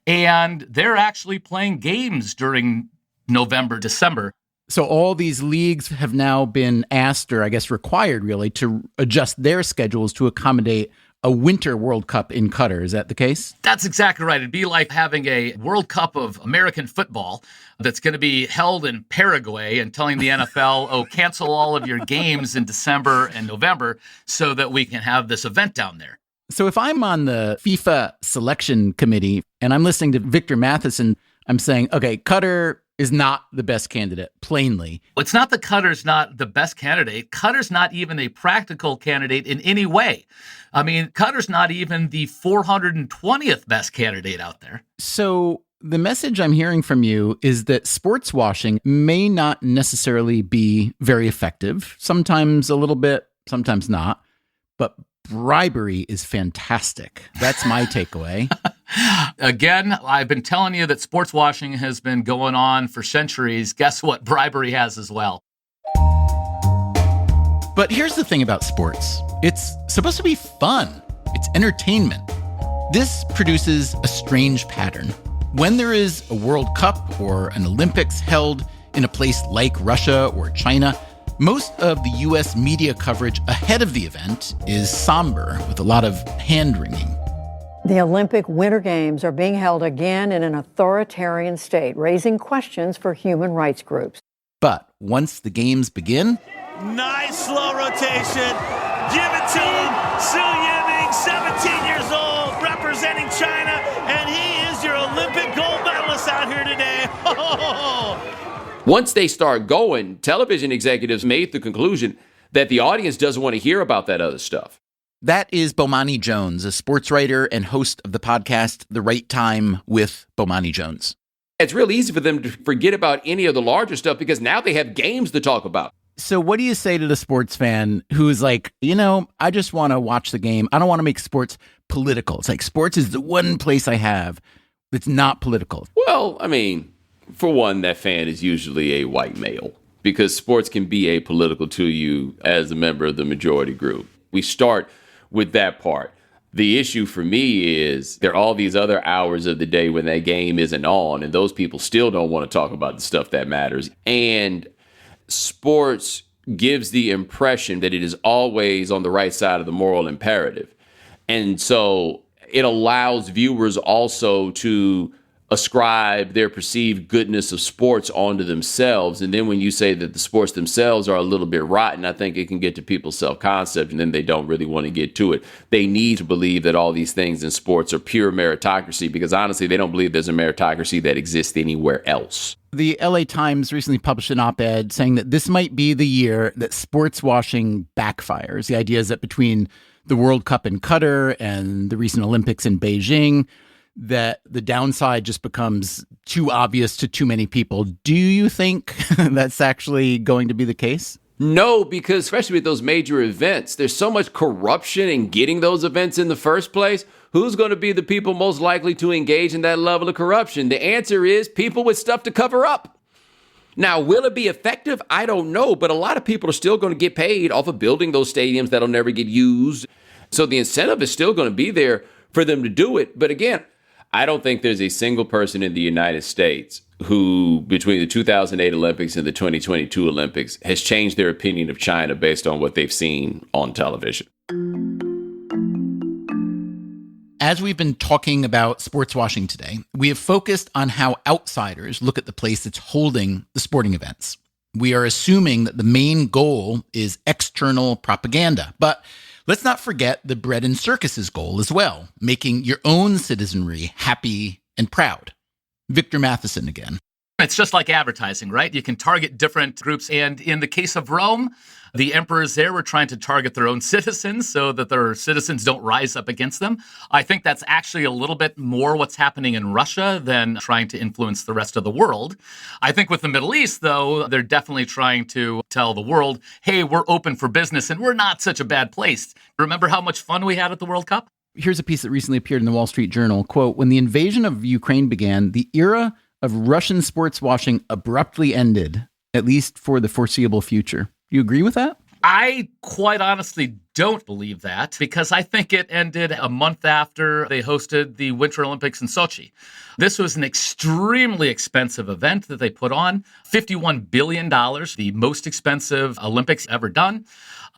and they're actually playing games during November, December. So all these leagues have now been asked, or I guess required really, to adjust their schedules to accommodate a winter World Cup in Qatar. Is that the case? That's exactly right. It'd be like having a World Cup of American football that's going to be held in Paraguay and telling the NFL, cancel all of your games in December and November so that we can have this event down there. So if I'm on the FIFA selection committee and I'm listening to Victor Matheson, I'm saying, okay, Qatar is not the best candidate, plainly. It's not that Qatar's not the best candidate. Qatar's not even a practical candidate in any way. I mean, Qatar's not even the 420th best candidate out there. So the message I'm hearing from you is that sports washing may not necessarily be very effective. Sometimes a little bit, sometimes not. But bribery is fantastic. That's my takeaway. Again, I've been telling you that sports washing has been going on for centuries. Guess what? Bribery has as well. But here's the thing about sports. It's supposed to be fun. It's entertainment. This produces a strange pattern. When there is a World Cup or an Olympics held in a place like Russia or China, most of the U.S. media coverage ahead of the event is somber, with a lot of hand-wringing. The Olympic Winter Games are being held again in an authoritarian state, raising questions for human rights groups. But once the games begin... Nice slow rotation. Give it to him. Su Yiming, 17 years old, representing China, and he is your Olympic gold medalist out here today. Once they start going, television executives made the conclusion that the audience doesn't want to hear about that other stuff. That is Bomani Jones, a sports writer and host of the podcast The Right Time with Bomani Jones. It's real easy for them to forget about any of the larger stuff because now they have games to talk about. So what do you say to the sports fan who's like, I just want to watch the game. I don't want to make sports political. It's like sports is the one place I have that's not political. Well, I mean, for one, that fan is usually a white male because sports can be apolitical to you as a member of the majority group. We start with that part. The issue for me is there are all these other hours of the day when that game isn't on, and those people still don't want to talk about the stuff that matters. And sports gives the impression that it is always on the right side of the moral imperative. And so it allows viewers also to ascribe their perceived goodness of sports onto themselves. And then when you say that the sports themselves are a little bit rotten, I think it can get to people's self-concept, and then they don't really want to get to it. They need to believe that all these things in sports are pure meritocracy, because honestly, they don't believe there's a meritocracy that exists anywhere else. The LA Times recently published an op-ed saying that this might be the year that sports washing backfires. The idea is that between the World Cup in Qatar and the recent Olympics in Beijing, that the downside just becomes too obvious to too many people. Do you think that's actually going to be the case? No, because especially with those major events, there's so much corruption in getting those events in the first place. Who's going to be the people most likely to engage in that level of corruption? The answer is people with stuff to cover up. Now, will it be effective? I don't know, but a lot of people are still going to get paid off of building those stadiums that'll never get used. So the incentive is still going to be there for them to do it. But again, I don't think there's a single person in the United States who, between the 2008 Olympics and the 2022 Olympics, has changed their opinion of China based on what they've seen on television. As we've been talking about sports washing today, we have focused on how outsiders look at the place that's holding the sporting events. We are assuming that the main goal is external propaganda, but let's not forget the bread and circuses goal as well, making your own citizenry happy and proud. Victor Matheson again. It's just like advertising, right? You can target different groups. And in the case of Rome, the emperors there were trying to target their own citizens so that their citizens don't rise up against them. I think that's actually a little bit more what's happening in Russia than trying to influence the rest of the world. I think with the Middle East, though, they're definitely trying to tell the world, hey, we're open for business and we're not such a bad place. Remember how much fun we had at the World Cup? Here's a piece that recently appeared in the Wall Street Journal. Quote, when the invasion of Ukraine began, the era of Russian sports washing abruptly ended, at least for the foreseeable future. Do you agree with that? I quite honestly don't believe that, because I think it ended a month after they hosted the Winter Olympics in Sochi. This was an extremely expensive event that they put on, $51 billion, the most expensive Olympics ever done.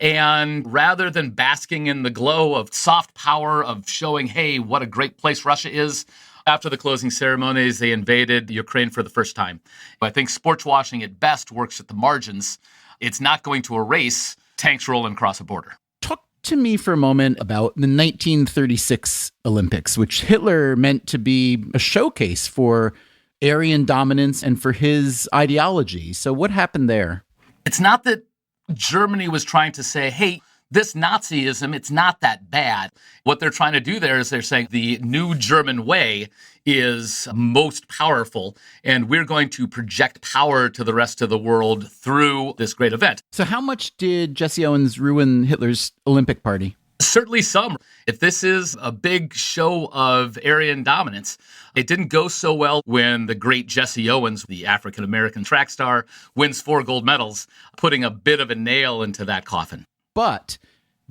And rather than basking in the glow of soft power of showing, hey, what a great place Russia is, after the closing ceremonies, they invaded Ukraine for the first time. I think sports washing at best works at the margins. It's not going to erase tanks rolling across a border. Talk to me for a moment about the 1936 Olympics, which Hitler meant to be a showcase for Aryan dominance and for his ideology. So what happened there? It's not that Germany was trying to say, hey, this Nazism, it's not that bad. What they're trying to do there is they're saying the new German way is most powerful, and we're going to project power to the rest of the world through this great event. So how much did Jesse Owens ruin Hitler's Olympic party? Certainly some. If this is a big show of Aryan dominance, it didn't go so well when the great Jesse Owens, the African-American track star, wins 4 gold medals, putting a bit of a nail into that coffin. But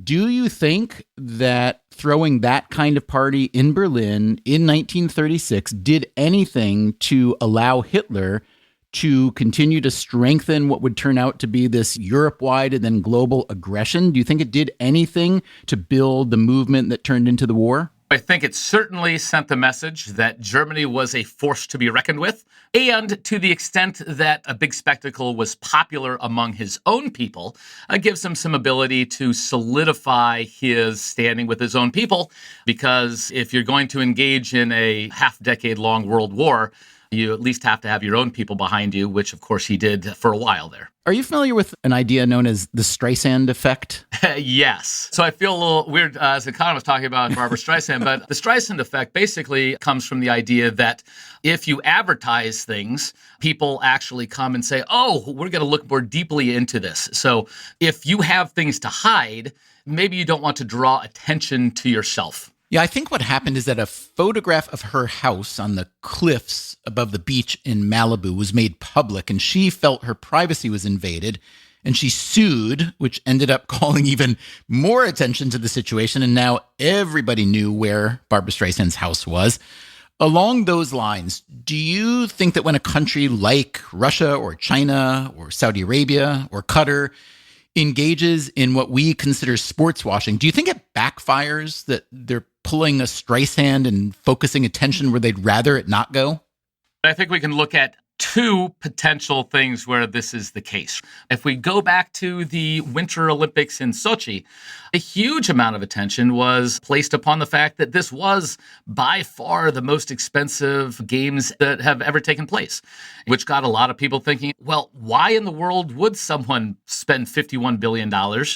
do you think that throwing that kind of party in Berlin in 1936 did anything to allow Hitler to continue to strengthen what would turn out to be this Europe-wide and then global aggression? Do you think it did anything to build the movement that turned into the war? I think it certainly sent the message that Germany was a force to be reckoned with. And to the extent that a big spectacle was popular among his own people, gives him some ability to solidify his standing with his own people. Because if you're going to engage in a half-decade-long world war, you at least have to have your own people behind you, which, of course, he did for a while there. Are you familiar with an idea known as the Streisand Effect? Yes. So I feel a little weird as an economist talking about Barbara Streisand, but the Streisand Effect basically comes from the idea that if you advertise things, people actually come and say, oh, we're going to look more deeply into this. So if you have things to hide, maybe you don't want to draw attention to yourself. Yeah, I think what happened is that a photograph of her house on the cliffs above the beach in Malibu was made public, and she felt her privacy was invaded, and she sued, which ended up calling even more attention to the situation, and now everybody knew where Barbara Streisand's house was. Along those lines, do you think that when a country like Russia or China or Saudi Arabia or Qatar engages in what we consider sports washing, do you think it backfires, that they're pulling a Streisand and focusing attention where they'd rather it not go? I think we can look at 2 potential things where this is the case. If we go back to the Winter Olympics in Sochi, a huge amount of attention was placed upon the fact that this was by far the most expensive games that have ever taken place, which got a lot of people thinking, well, why in the world would someone spend $51 billion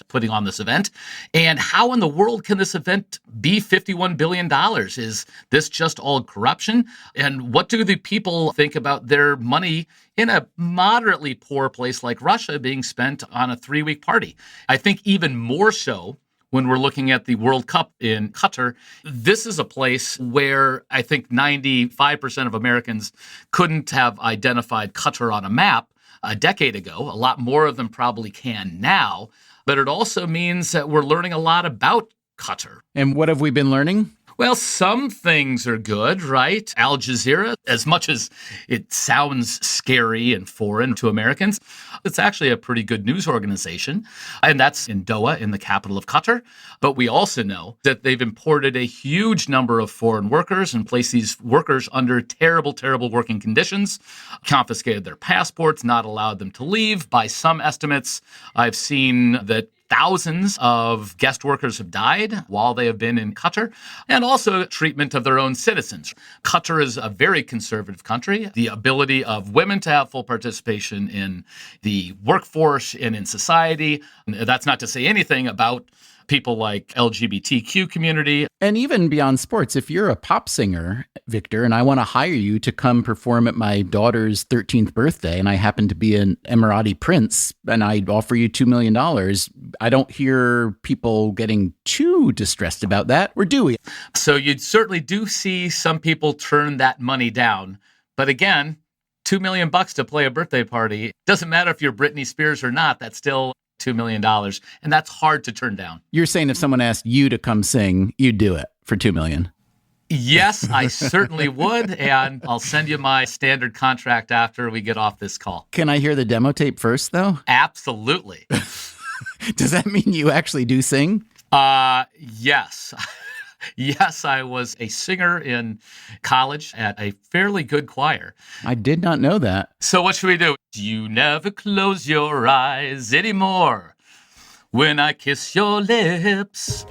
putting on this event? And how in the world can this event be $51 billion? Is this just all corruption? And what do the people think about their money in a moderately poor place like Russia being spent on a 3-week party? I think even more so when we're looking at the World Cup in Qatar, this is a place where I think 95% of Americans couldn't have identified Qatar on a map a decade ago. A lot more of them probably can now. But it also means that we're learning a lot about Qatar. And what have we been learning? Well, some things are good, right? Al Jazeera, as much as it sounds scary and foreign to Americans, it's actually a pretty good news organization. And that's in Doha, in the capital of Qatar. But we also know that they've imported a huge number of foreign workers and placed these workers under terrible, terrible working conditions, confiscated their passports, not allowed them to leave. By some estimates, I've seen that Thousands of guest workers have died while they have been in Qatar, and also treatment of their own citizens. Qatar is a very conservative country. The ability of women to have full participation in the workforce and in society, that's not to say anything about people like LGBTQ community. And even beyond sports, if you're a pop singer, Victor, and I want to hire you to come perform at my daughter's 13th birthday, and I happen to be an Emirati prince, and I offer you $2 million, I don't hear people getting too distressed about that, or do we? So you certainly do see some people turn that money down. But again, $2 million to play a birthday party, doesn't matter if you're Britney Spears or not, that's still $2 million. And that's hard to turn down. You're saying if someone asked you to come sing, you'd do it for $2 million? Yes, I certainly would. And I'll send you my standard contract after we get off this call. Can I hear the demo tape first, though? Absolutely. Does that mean you actually do sing? Yes. Yes, I was a singer in college at a fairly good choir. I did not know that. So what should we do? You never close your eyes anymore when I kiss your lips.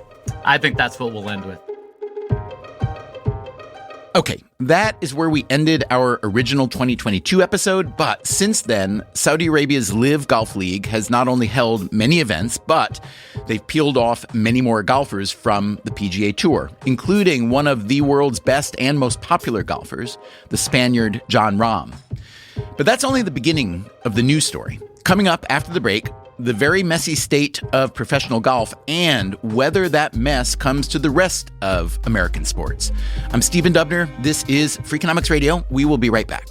I think that's what we'll end with. Okay, that is where we ended our original 2022 episode, but since then, Saudi Arabia's Live Golf League has not only held many events, but they've peeled off many more golfers from the PGA Tour, including one of the world's best and most popular golfers, the Spaniard Jon Rahm. But that's only the beginning of the news story. Coming up after the break, the very messy state of professional golf and whether that mess comes to the rest of American sports. I'm Stephen Dubner. This is Freakonomics Radio. We will be right back.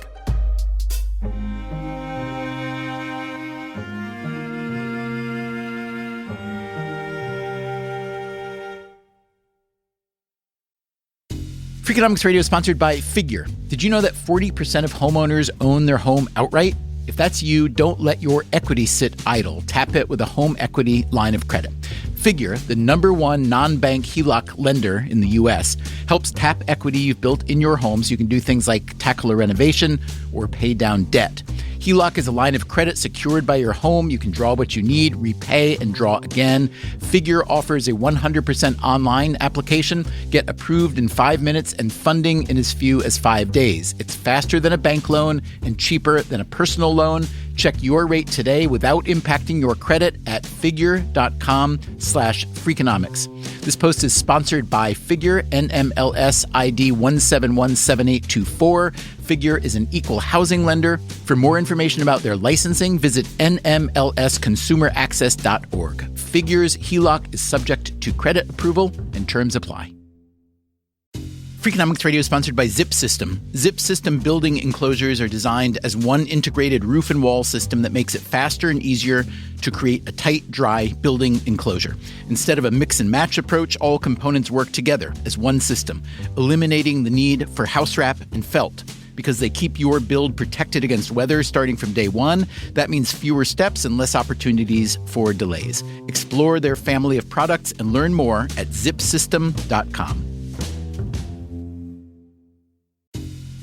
Freakonomics Radio is sponsored by Figure. Did you know that 40% of homeowners own their home outright? If that's you, don't let your equity sit idle. Tap it with a home equity line of credit. Figure, the #1 non-bank HELOC lender in the U.S., helps tap equity you've built in your home so you can do things like tackle a renovation or pay down debt. HELOC is a line of credit secured by your home. You can draw what you need, repay, and draw again. Figure offers a 100% online application. Get approved in 5 minutes and funding in as few as 5 days. It's faster than a bank loan and cheaper than a personal loan. Check your rate today without impacting your credit at figure.com/Freakonomics. This post is sponsored by Figure, NMLS ID 1717824. Figure is an equal housing lender. For more information about their licensing, visit nmlsconsumeraccess.org. Figure's HELOC is subject to credit approval and terms apply. Freakonomics Radio is sponsored by Zip System. Zip System building enclosures are designed as one integrated roof and wall system that makes it faster and easier to create a tight, dry building enclosure. Instead of a mix and match approach, all components work together as one system, eliminating the need for house wrap and felt. Because they keep your build protected against weather starting from day one, that means fewer steps and less opportunities for delays. Explore their family of products and learn more at zipsystem.com.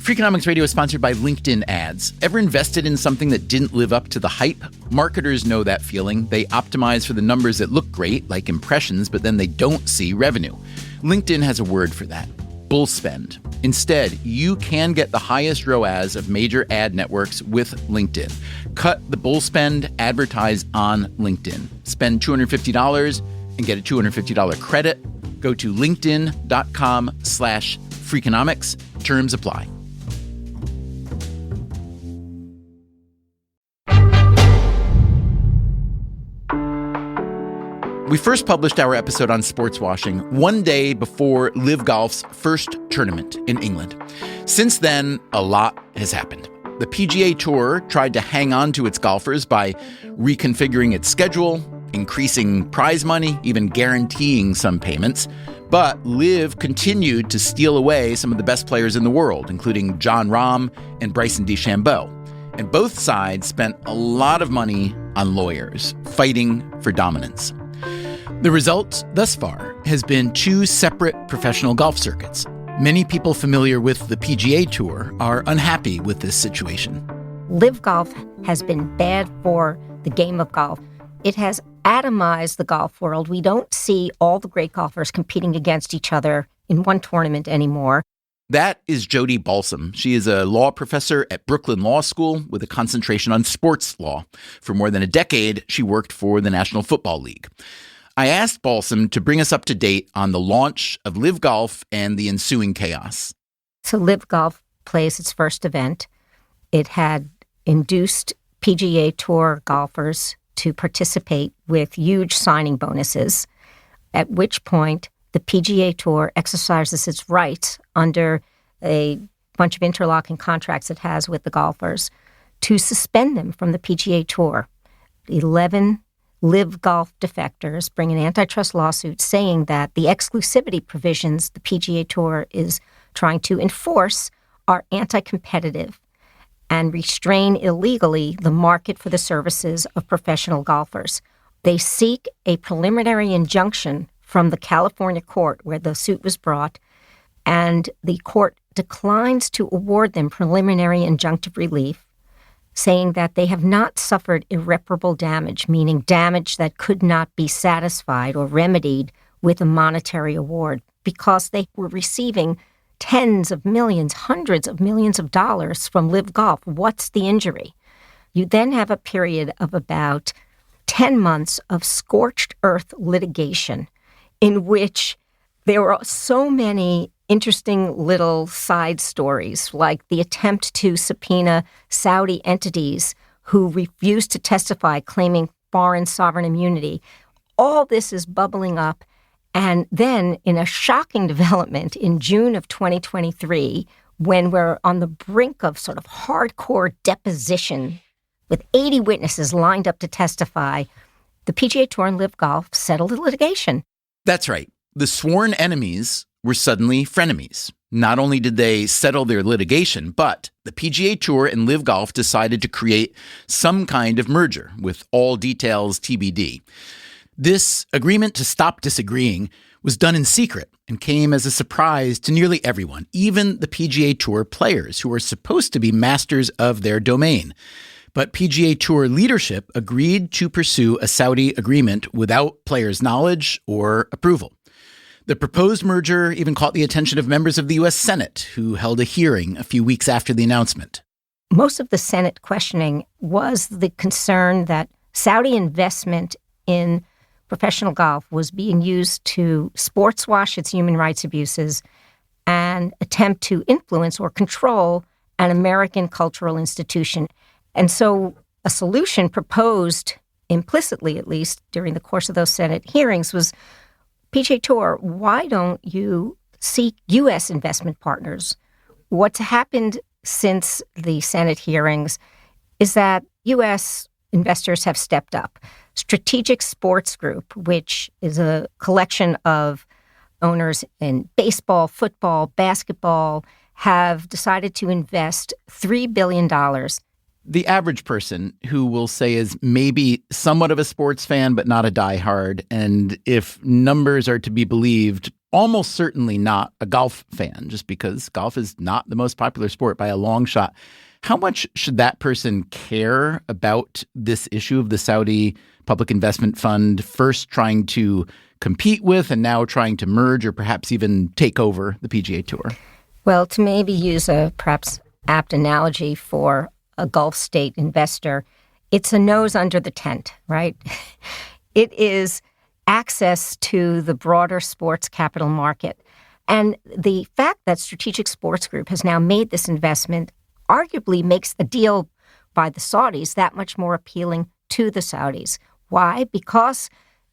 Freakonomics Radio is sponsored by LinkedIn Ads. Ever invested in something that didn't live up to the hype? Marketers know that feeling. They optimize for the numbers that look great, like impressions, but then they don't see revenue. LinkedIn has a word for that: bull spend. Instead, you can get the highest ROAS of major ad networks with LinkedIn. Cut the bull spend, advertise on LinkedIn. Spend $250 and get a $250 credit. Go to linkedin.com/Freakonomics. Terms apply. We first published our episode on sportswashing one day before Live Golf's first tournament in England. Since then, a lot has happened. The PGA Tour tried to hang on to its golfers by reconfiguring its schedule, increasing prize money, even guaranteeing some payments. But Live continued to steal away some of the best players in the world, including Jon Rahm and Bryson DeChambeau. And both sides spent a lot of money on lawyers fighting for dominance. The result thus far has been 2 separate professional golf circuits. Many people familiar with the PGA Tour are unhappy with this situation. Live Golf has been bad for the game of golf. It has atomized the golf world. We don't see all the great golfers competing against each other in one tournament anymore. That is Jody Balsam. She is a law professor at Brooklyn Law School with a concentration on sports law. For more than a decade, she worked for the National Football League. I asked Balsam to bring us up to date on the launch of Live Golf and the ensuing chaos. So Live Golf plays its first event. It had induced PGA Tour golfers to participate with huge signing bonuses, at which point the PGA Tour exercises its rights under a bunch of interlocking contracts it has with the golfers to suspend them from the PGA Tour. 11 Live Golf defectors bring an antitrust lawsuit saying that the exclusivity provisions the PGA Tour is trying to enforce are anti-competitive and restrain illegally the market for the services of professional golfers. They seek a preliminary injunction from the California court where the suit was brought, and the court declines to award them preliminary injunctive relief, saying that they have not suffered irreparable damage, meaning damage that could not be satisfied or remedied with a monetary award, because they were receiving tens of millions, hundreds of millions of dollars from Live Golf. What's the injury? You then have a period of about 10 months of scorched earth litigation in which there were so many interesting little side stories, like the attempt to subpoena Saudi entities who refused to testify, claiming foreign sovereign immunity. All this is bubbling up. And then in a shocking development in June of 2023, when we're on the brink of sort of hardcore deposition with 80 witnesses lined up to testify, the PGA Tour and Live Golf settled the litigation. That's right. The sworn enemies were suddenly frenemies. Not only did they settle their litigation, but the PGA Tour and Live Golf decided to create some kind of merger, with all details TBD. This agreement to stop disagreeing was done in secret and came as a surprise to nearly everyone, even the PGA Tour players who are supposed to be masters of their domain. But PGA Tour leadership agreed to pursue a Saudi agreement without players' knowledge or approval. The proposed merger even caught the attention of members of the U.S. Senate, who held a hearing a few weeks after the announcement. Most of the Senate questioning was the concern that Saudi investment in professional golf was being used to sportswash its human rights abuses and attempt to influence or control an American cultural institution. And so a solution proposed implicitly, at least during the course of those Senate hearings, was PGA Tour, why don't you seek U.S. investment partners? What's happened since the Senate hearings is that U.S. investors have stepped up. Strategic Sports Group, which is a collection of owners in baseball, football, basketball, have decided to invest $3 billion. The average person who will say is maybe somewhat of a sports fan, but not a diehard, and if numbers are to be believed, almost certainly not a golf fan, just because golf is not the most popular sport by a long shot. How much should that person care about this issue of the Saudi Public Investment Fund first trying to compete with and now trying to merge or perhaps even take over the PGA Tour? Well, to maybe use a perhaps apt analogy for a Gulf state investor, it's a nose under the tent, right? It is access to the broader sports capital market. And the fact that Strategic Sports Group has now made this investment arguably makes a deal by the Saudis that much more appealing to the Saudis. Why? Because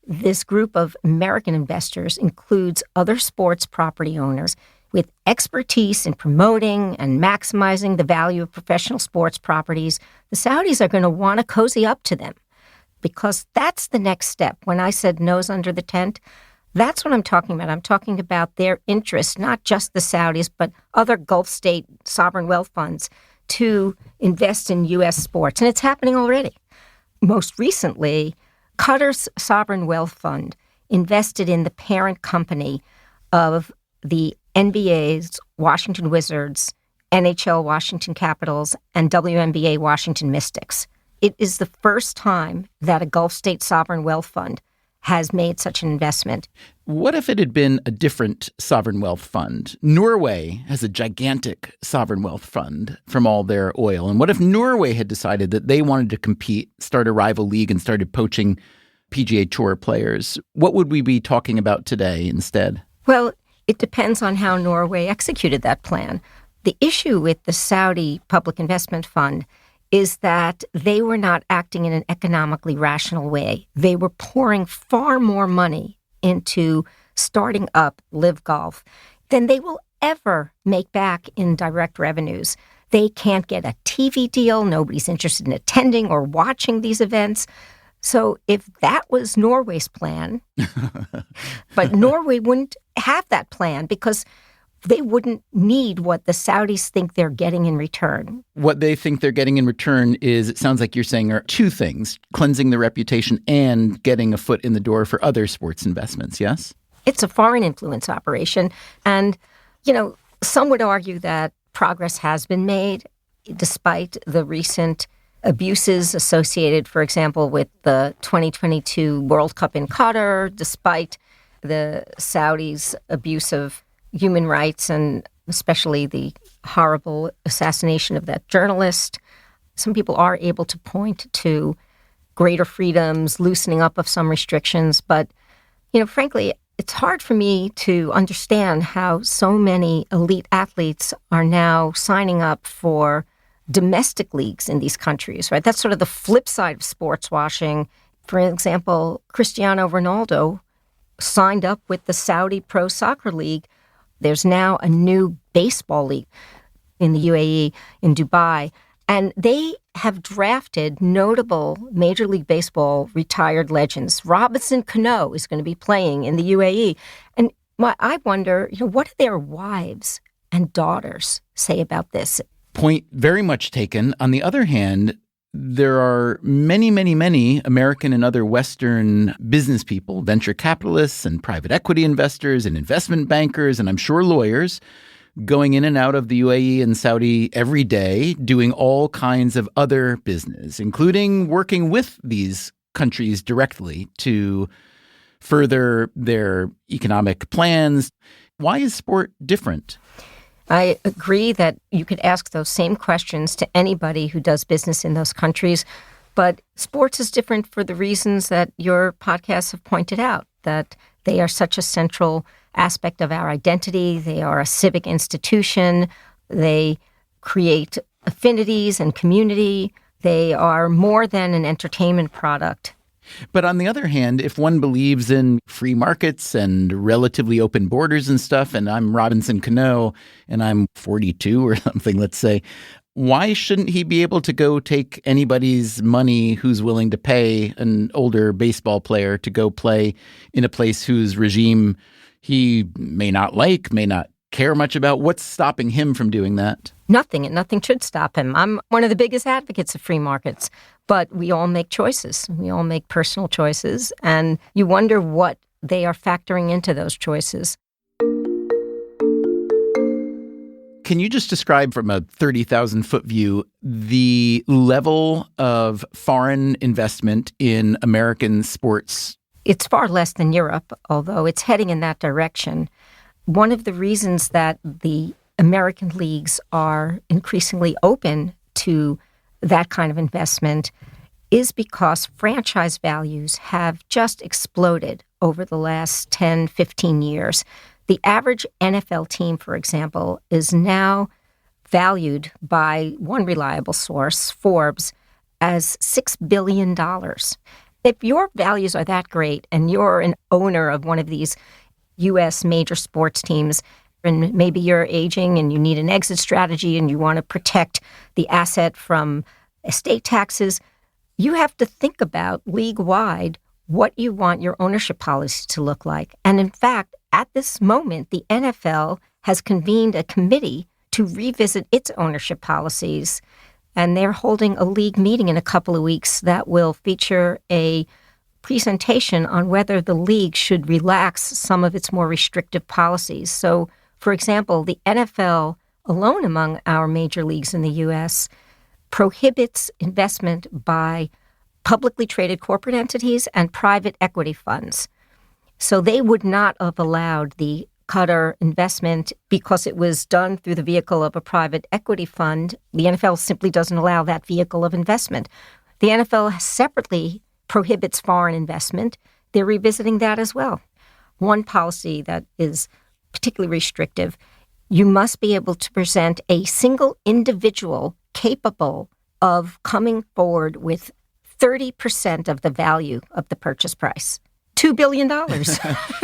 this group of American investors includes other sports property owners with expertise in promoting and maximizing the value of professional sports properties. The Saudis are going to want to cozy up to them because that's the next step. When I said nose under the tent, that's what I'm talking about. I'm talking about their interest, not just the Saudis, but other Gulf state sovereign wealth funds to invest in U.S. sports. And it's happening already. Most recently, Qatar's sovereign wealth fund invested in the parent company of the NBA's Washington Wizards, NHL Washington Capitals, and WNBA Washington Mystics. It is the first time that a Gulf state sovereign wealth fund has made such an investment. What if it had been a different sovereign wealth fund? Norway has a gigantic sovereign wealth fund from all their oil. And what if Norway had decided that they wanted to compete, start a rival league, and started poaching PGA Tour players? What would we be talking about today instead? Well, it depends on how Norway executed that plan. The issue with the Saudi Public Investment Fund is that they were not acting in an economically rational way. They were pouring far more money into starting up Live Golf than they will ever make back in direct revenues. They can't get a TV deal. Nobody's interested in attending or watching these events. So if that was Norway's plan, but Norway wouldn't have that plan because they wouldn't need what the Saudis think they're getting in return. What they think they're getting in return is, it sounds like you're saying, are two things: cleansing the reputation and getting a foot in the door for other sports investments, yes? It's a foreign influence operation. And, some would argue that progress has been made despite the recent abuses associated, for example, with the 2022 World Cup in Qatar, despite the Saudis' abuse of human rights and especially the horrible assassination of that journalist. Some people are able to point to greater freedoms, loosening up of some restrictions. But, frankly, it's hard for me to understand how so many elite athletes are now signing up for domestic leagues in these countries, right? That's sort of the flip side of sports washing. For example, Cristiano Ronaldo signed up with the Saudi Pro Soccer League. There's now a new baseball league in the UAE, in Dubai, and they have drafted notable Major League Baseball retired legends. Robinson Cano is going to be playing in the UAE. And I wonder, what do their wives and daughters say about this? Point very much taken. On the other hand, there are many, many, many American and other Western business people, venture capitalists and private equity investors and investment bankers, and I'm sure lawyers, going in and out of the UAE and Saudi every day, doing all kinds of other business, including working with these countries directly to further their economic plans. Why is sport different? I agree that you could ask those same questions to anybody who does business in those countries, but sports is different for the reasons that your podcasts have pointed out, that they are such a central aspect of our identity. They are a civic institution. They create affinities and community. They are more than an entertainment product. But on the other hand, if one believes in free markets and relatively open borders and stuff, and I'm Robinson Cano and I'm 42 or something, let's say, why shouldn't he be able to go take anybody's money who's willing to pay an older baseball player to go play in a place whose regime he may not like, may not care much about? What's stopping him from doing that? Nothing, and nothing should stop him. I'm one of the biggest advocates of free markets, but we all make choices. We all make personal choices, and you wonder what they are factoring into those choices. Can you just describe from a 30,000-foot view the level of foreign investment in American sports? It's far less than Europe, although it's heading in that direction. One of the reasons that the American leagues are increasingly open to that kind of investment is because franchise values have just exploded over the last 10, 15 years. The average NFL team, for example, is now valued by one reliable source, Forbes, as $6 billion. If your values are that great and you're an owner of one of these U.S. major sports teams, and maybe you're aging and you need an exit strategy and you want to protect the asset from estate taxes, you have to think about league-wide what you want your ownership policy to look like. And in fact, at this moment, the NFL has convened a committee to revisit its ownership policies, and they're holding a league meeting in a couple of weeks that will feature a presentation on whether the league should relax some of its more restrictive policies. So, for example, the NFL alone among our major leagues in the U.S. prohibits investment by publicly traded corporate entities and private equity funds. So they would not have allowed the Qatar investment because it was done through the vehicle of a private equity fund. The NFL simply doesn't allow that vehicle of investment. The NFL separately prohibits foreign investment. They're revisiting that as well. One policy that is particularly restrictive, you must be able to present a single individual capable of coming forward with 30% of the value of the purchase price. $2 billion.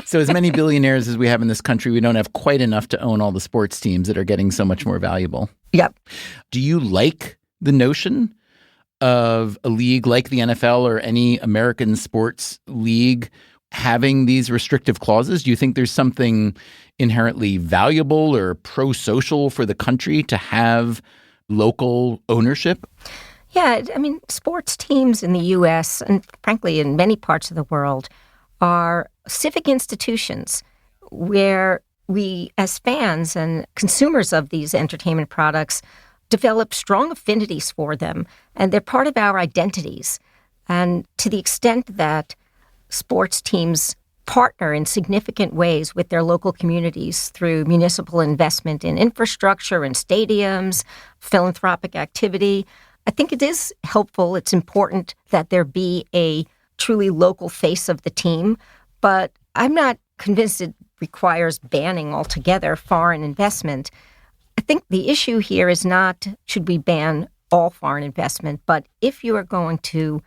So as many billionaires as we have in this country, we don't have quite enough to own all the sports teams that are getting so much more valuable. Yep. Do you like the notion of a league like the NFL or any American sports league having these restrictive clauses? Do you think there's something inherently valuable or pro-social for the country to have local ownership? Yeah, I mean, sports teams in the U.S. and frankly in many parts of the world are civic institutions where we, as fans and consumers of these entertainment products, develop strong affinities for them, and they're part of our identities. And to the extent that sports teams partner in significant ways with their local communities through municipal investment in infrastructure and stadiums, philanthropic activity, I think it is helpful. It's important that there be a truly local face of the team, but I'm not convinced it requires banning altogether foreign investment. I think the issue here is not should we ban all foreign investment, but if you are going to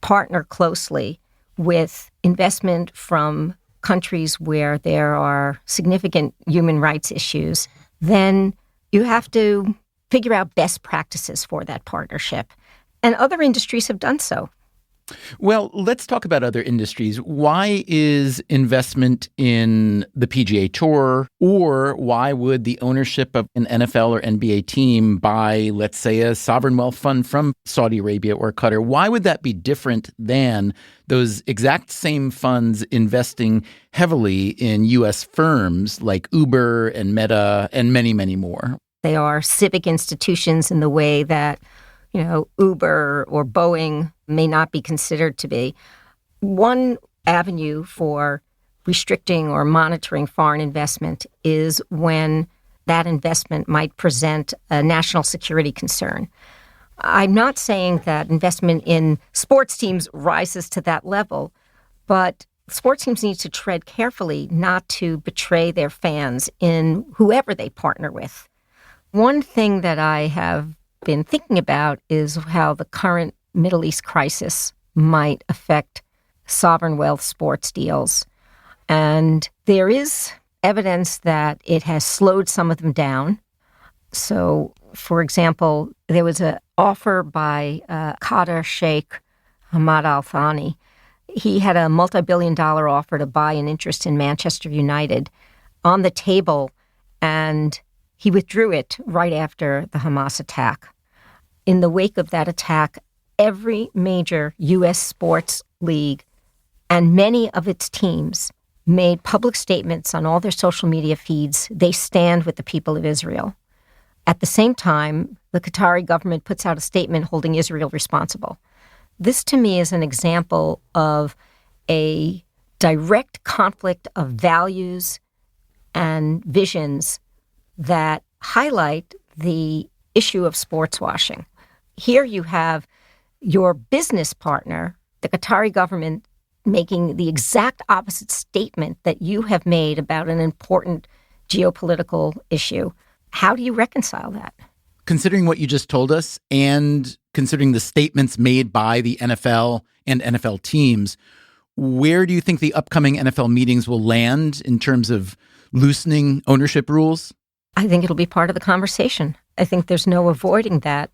partner closely with investment from countries where there are significant human rights issues, then you have to figure out best practices for that partnership. And other industries have done so. Well, let's talk about other industries. Why is investment in the PGA Tour, or why would the ownership of an NFL or NBA team buy, let's say, a sovereign wealth fund from Saudi Arabia or Qatar? Why would that be different than those exact same funds investing heavily in U.S. firms like Uber and Meta and many, many more? They are civic institutions in the way that Uber or Boeing may not be considered to be. One avenue for restricting or monitoring foreign investment is when that investment might present a national security concern. I'm not saying that investment in sports teams rises to that level, but sports teams need to tread carefully not to betray their fans in whoever they partner with. One thing that I have been thinking about is how the current Middle East crisis might affect sovereign wealth sports deals. And there is evidence that it has slowed some of them down. So, for example, there was an offer by Qatar Sheikh Hamad Al Thani. He had a multi-billion-dollar offer to buy an interest in Manchester United on the table, and he withdrew it right after the Hamas attack. In the wake of that attack, every major U.S. sports league and many of its teams made public statements on all their social media feeds. They stand with the people of Israel. At the same time, the Qatari government puts out a statement holding Israel responsible. This, to me, is an example of a direct conflict of values and visions that highlight the issue of sports washing. Here you have your business partner, the Qatari government, making the exact opposite statement that you have made about an important geopolitical issue. How do you reconcile that? Considering what you just told us and considering the statements made by the NFL and NFL teams, where do you think the upcoming NFL meetings will land in terms of loosening ownership rules? I think it'll be part of the conversation. I think there's no avoiding that,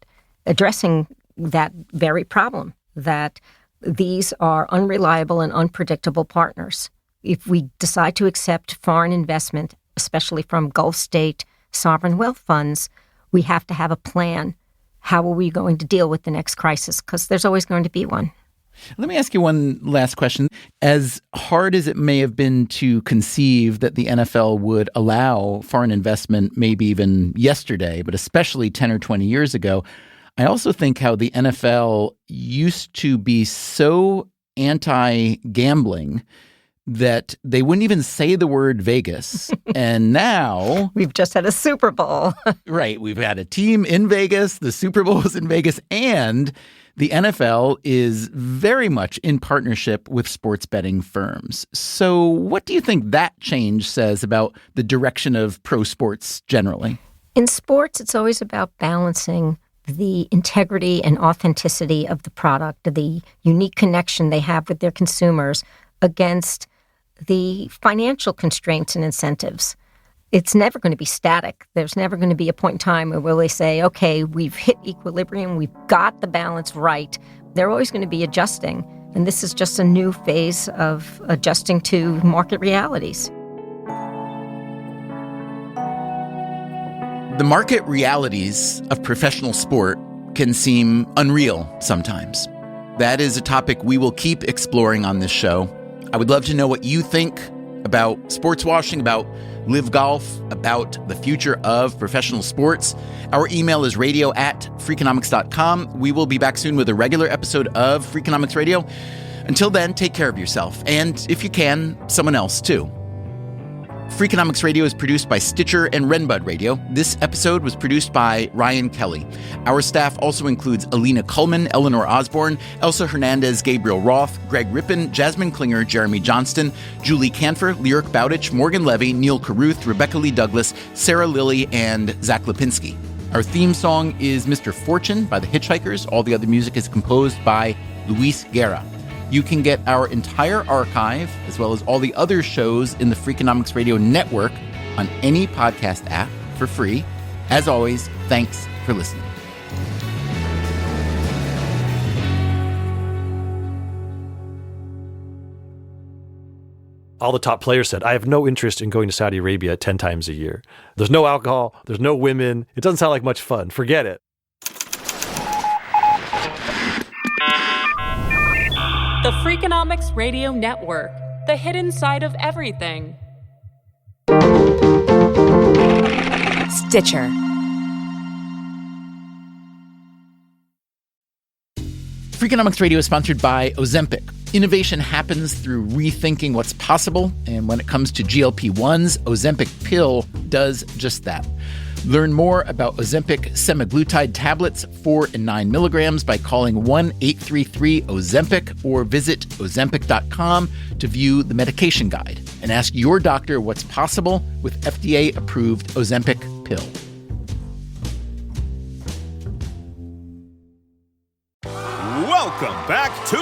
addressing that very problem, that these are unreliable and unpredictable partners. If we decide to accept foreign investment, especially from Gulf state sovereign wealth funds, we have to have a plan. How are we going to deal with the next crisis? Because there's always going to be one. Let me ask you one last question. As hard as it may have been to conceive that the NFL would allow foreign investment, maybe even yesterday, but especially 10 or 20 years ago, I also think how the NFL used to be so anti-gambling that they wouldn't even say the word Vegas. And now... We've just had a Super Bowl. Right. We've had a team in Vegas. The Super Bowl is in Vegas. And the NFL is very much in partnership with sports betting firms. So what do you think that change says about the direction of pro sports generally? In sports, it's always about balancing the integrity and authenticity of the product, the unique connection they have with their consumers against the financial constraints and incentives. It's never going to be static. There's never going to be a point in time where they say, okay, we've hit equilibrium, we've got the balance right. They're always going to be adjusting. And this is just a new phase of adjusting to market realities. The market realities of professional sport can seem unreal sometimes. That is a topic we will keep exploring on this show. I would love to know what you think about sports washing, about live golf, about the future of professional sports. Our email is radio@freakonomics.com. We will be back soon with a regular episode of Freakonomics Radio. Until then, take care of yourself. And if you can, someone else too. Freakonomics Radio is produced by Stitcher and Renbud Radio. This episode was produced by Ryan Kelly. Our staff also includes Alina Kuhlman, Eleanor Osborne, Elsa Hernandez, Gabriel Roth, Greg Rippin, Jasmine Klinger, Jeremy Johnston, Julie Canfer, Lyric Bowditch, Morgan Levy, Neil Carruth, Rebecca Lee Douglas, Sarah Lilly, and Zach Lipinski. Our theme song is Mr. Fortune by the Hitchhikers. All the other music is composed by Luis Guerra. You can get our entire archive, as well as all the other shows in the Freakonomics Radio network on any podcast app for free. As always, thanks for listening. All the top players said, I have no interest in going to Saudi Arabia 10 times a year. There's no alcohol. There's no women. It doesn't sound like much fun. Forget it. The Freakonomics Radio Network, the hidden side of everything. Stitcher. Freakonomics Radio is sponsored by Ozempic. Innovation happens through rethinking what's possible, and when it comes to GLP-1s, Ozempic pill does just that. Learn more about Ozempic semaglutide tablets, 4 and 9 milligrams, by calling 1-833-OZEMPIC or visit Ozempic.com to view the medication guide and ask your doctor what's possible with FDA-approved Ozempic pill. Welcome back to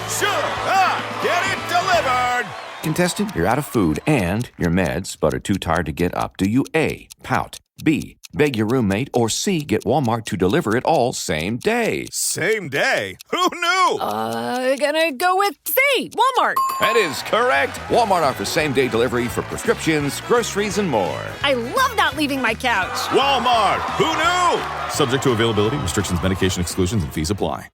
Should I Get It Delivered? Contestant, you're out of food and your meds, but are too tired to get up. Do you A, pout, B, beg your roommate, or C, get Walmart to deliver it all same day? Same day? Who knew? Gonna go with C, Walmart. That is correct. Walmart offers same-day delivery for prescriptions, groceries, and more. I love not leaving my couch. Walmart. Who knew? Subject to availability, restrictions, medication exclusions, and fees apply.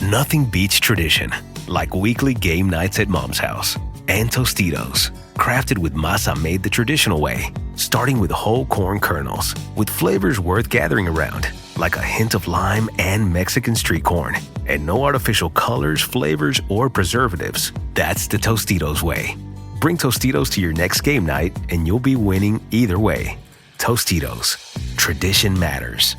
Nothing beats tradition, like weekly game nights at Mom's house. And Tostitos, crafted with masa made the traditional way, starting with whole corn kernels, with flavors worth gathering around, like a hint of lime and Mexican street corn, and no artificial colors, flavors, or preservatives. That's the Tostitos way. Bring Tostitos to your next game night, and you'll be winning either way. Tostitos, tradition matters.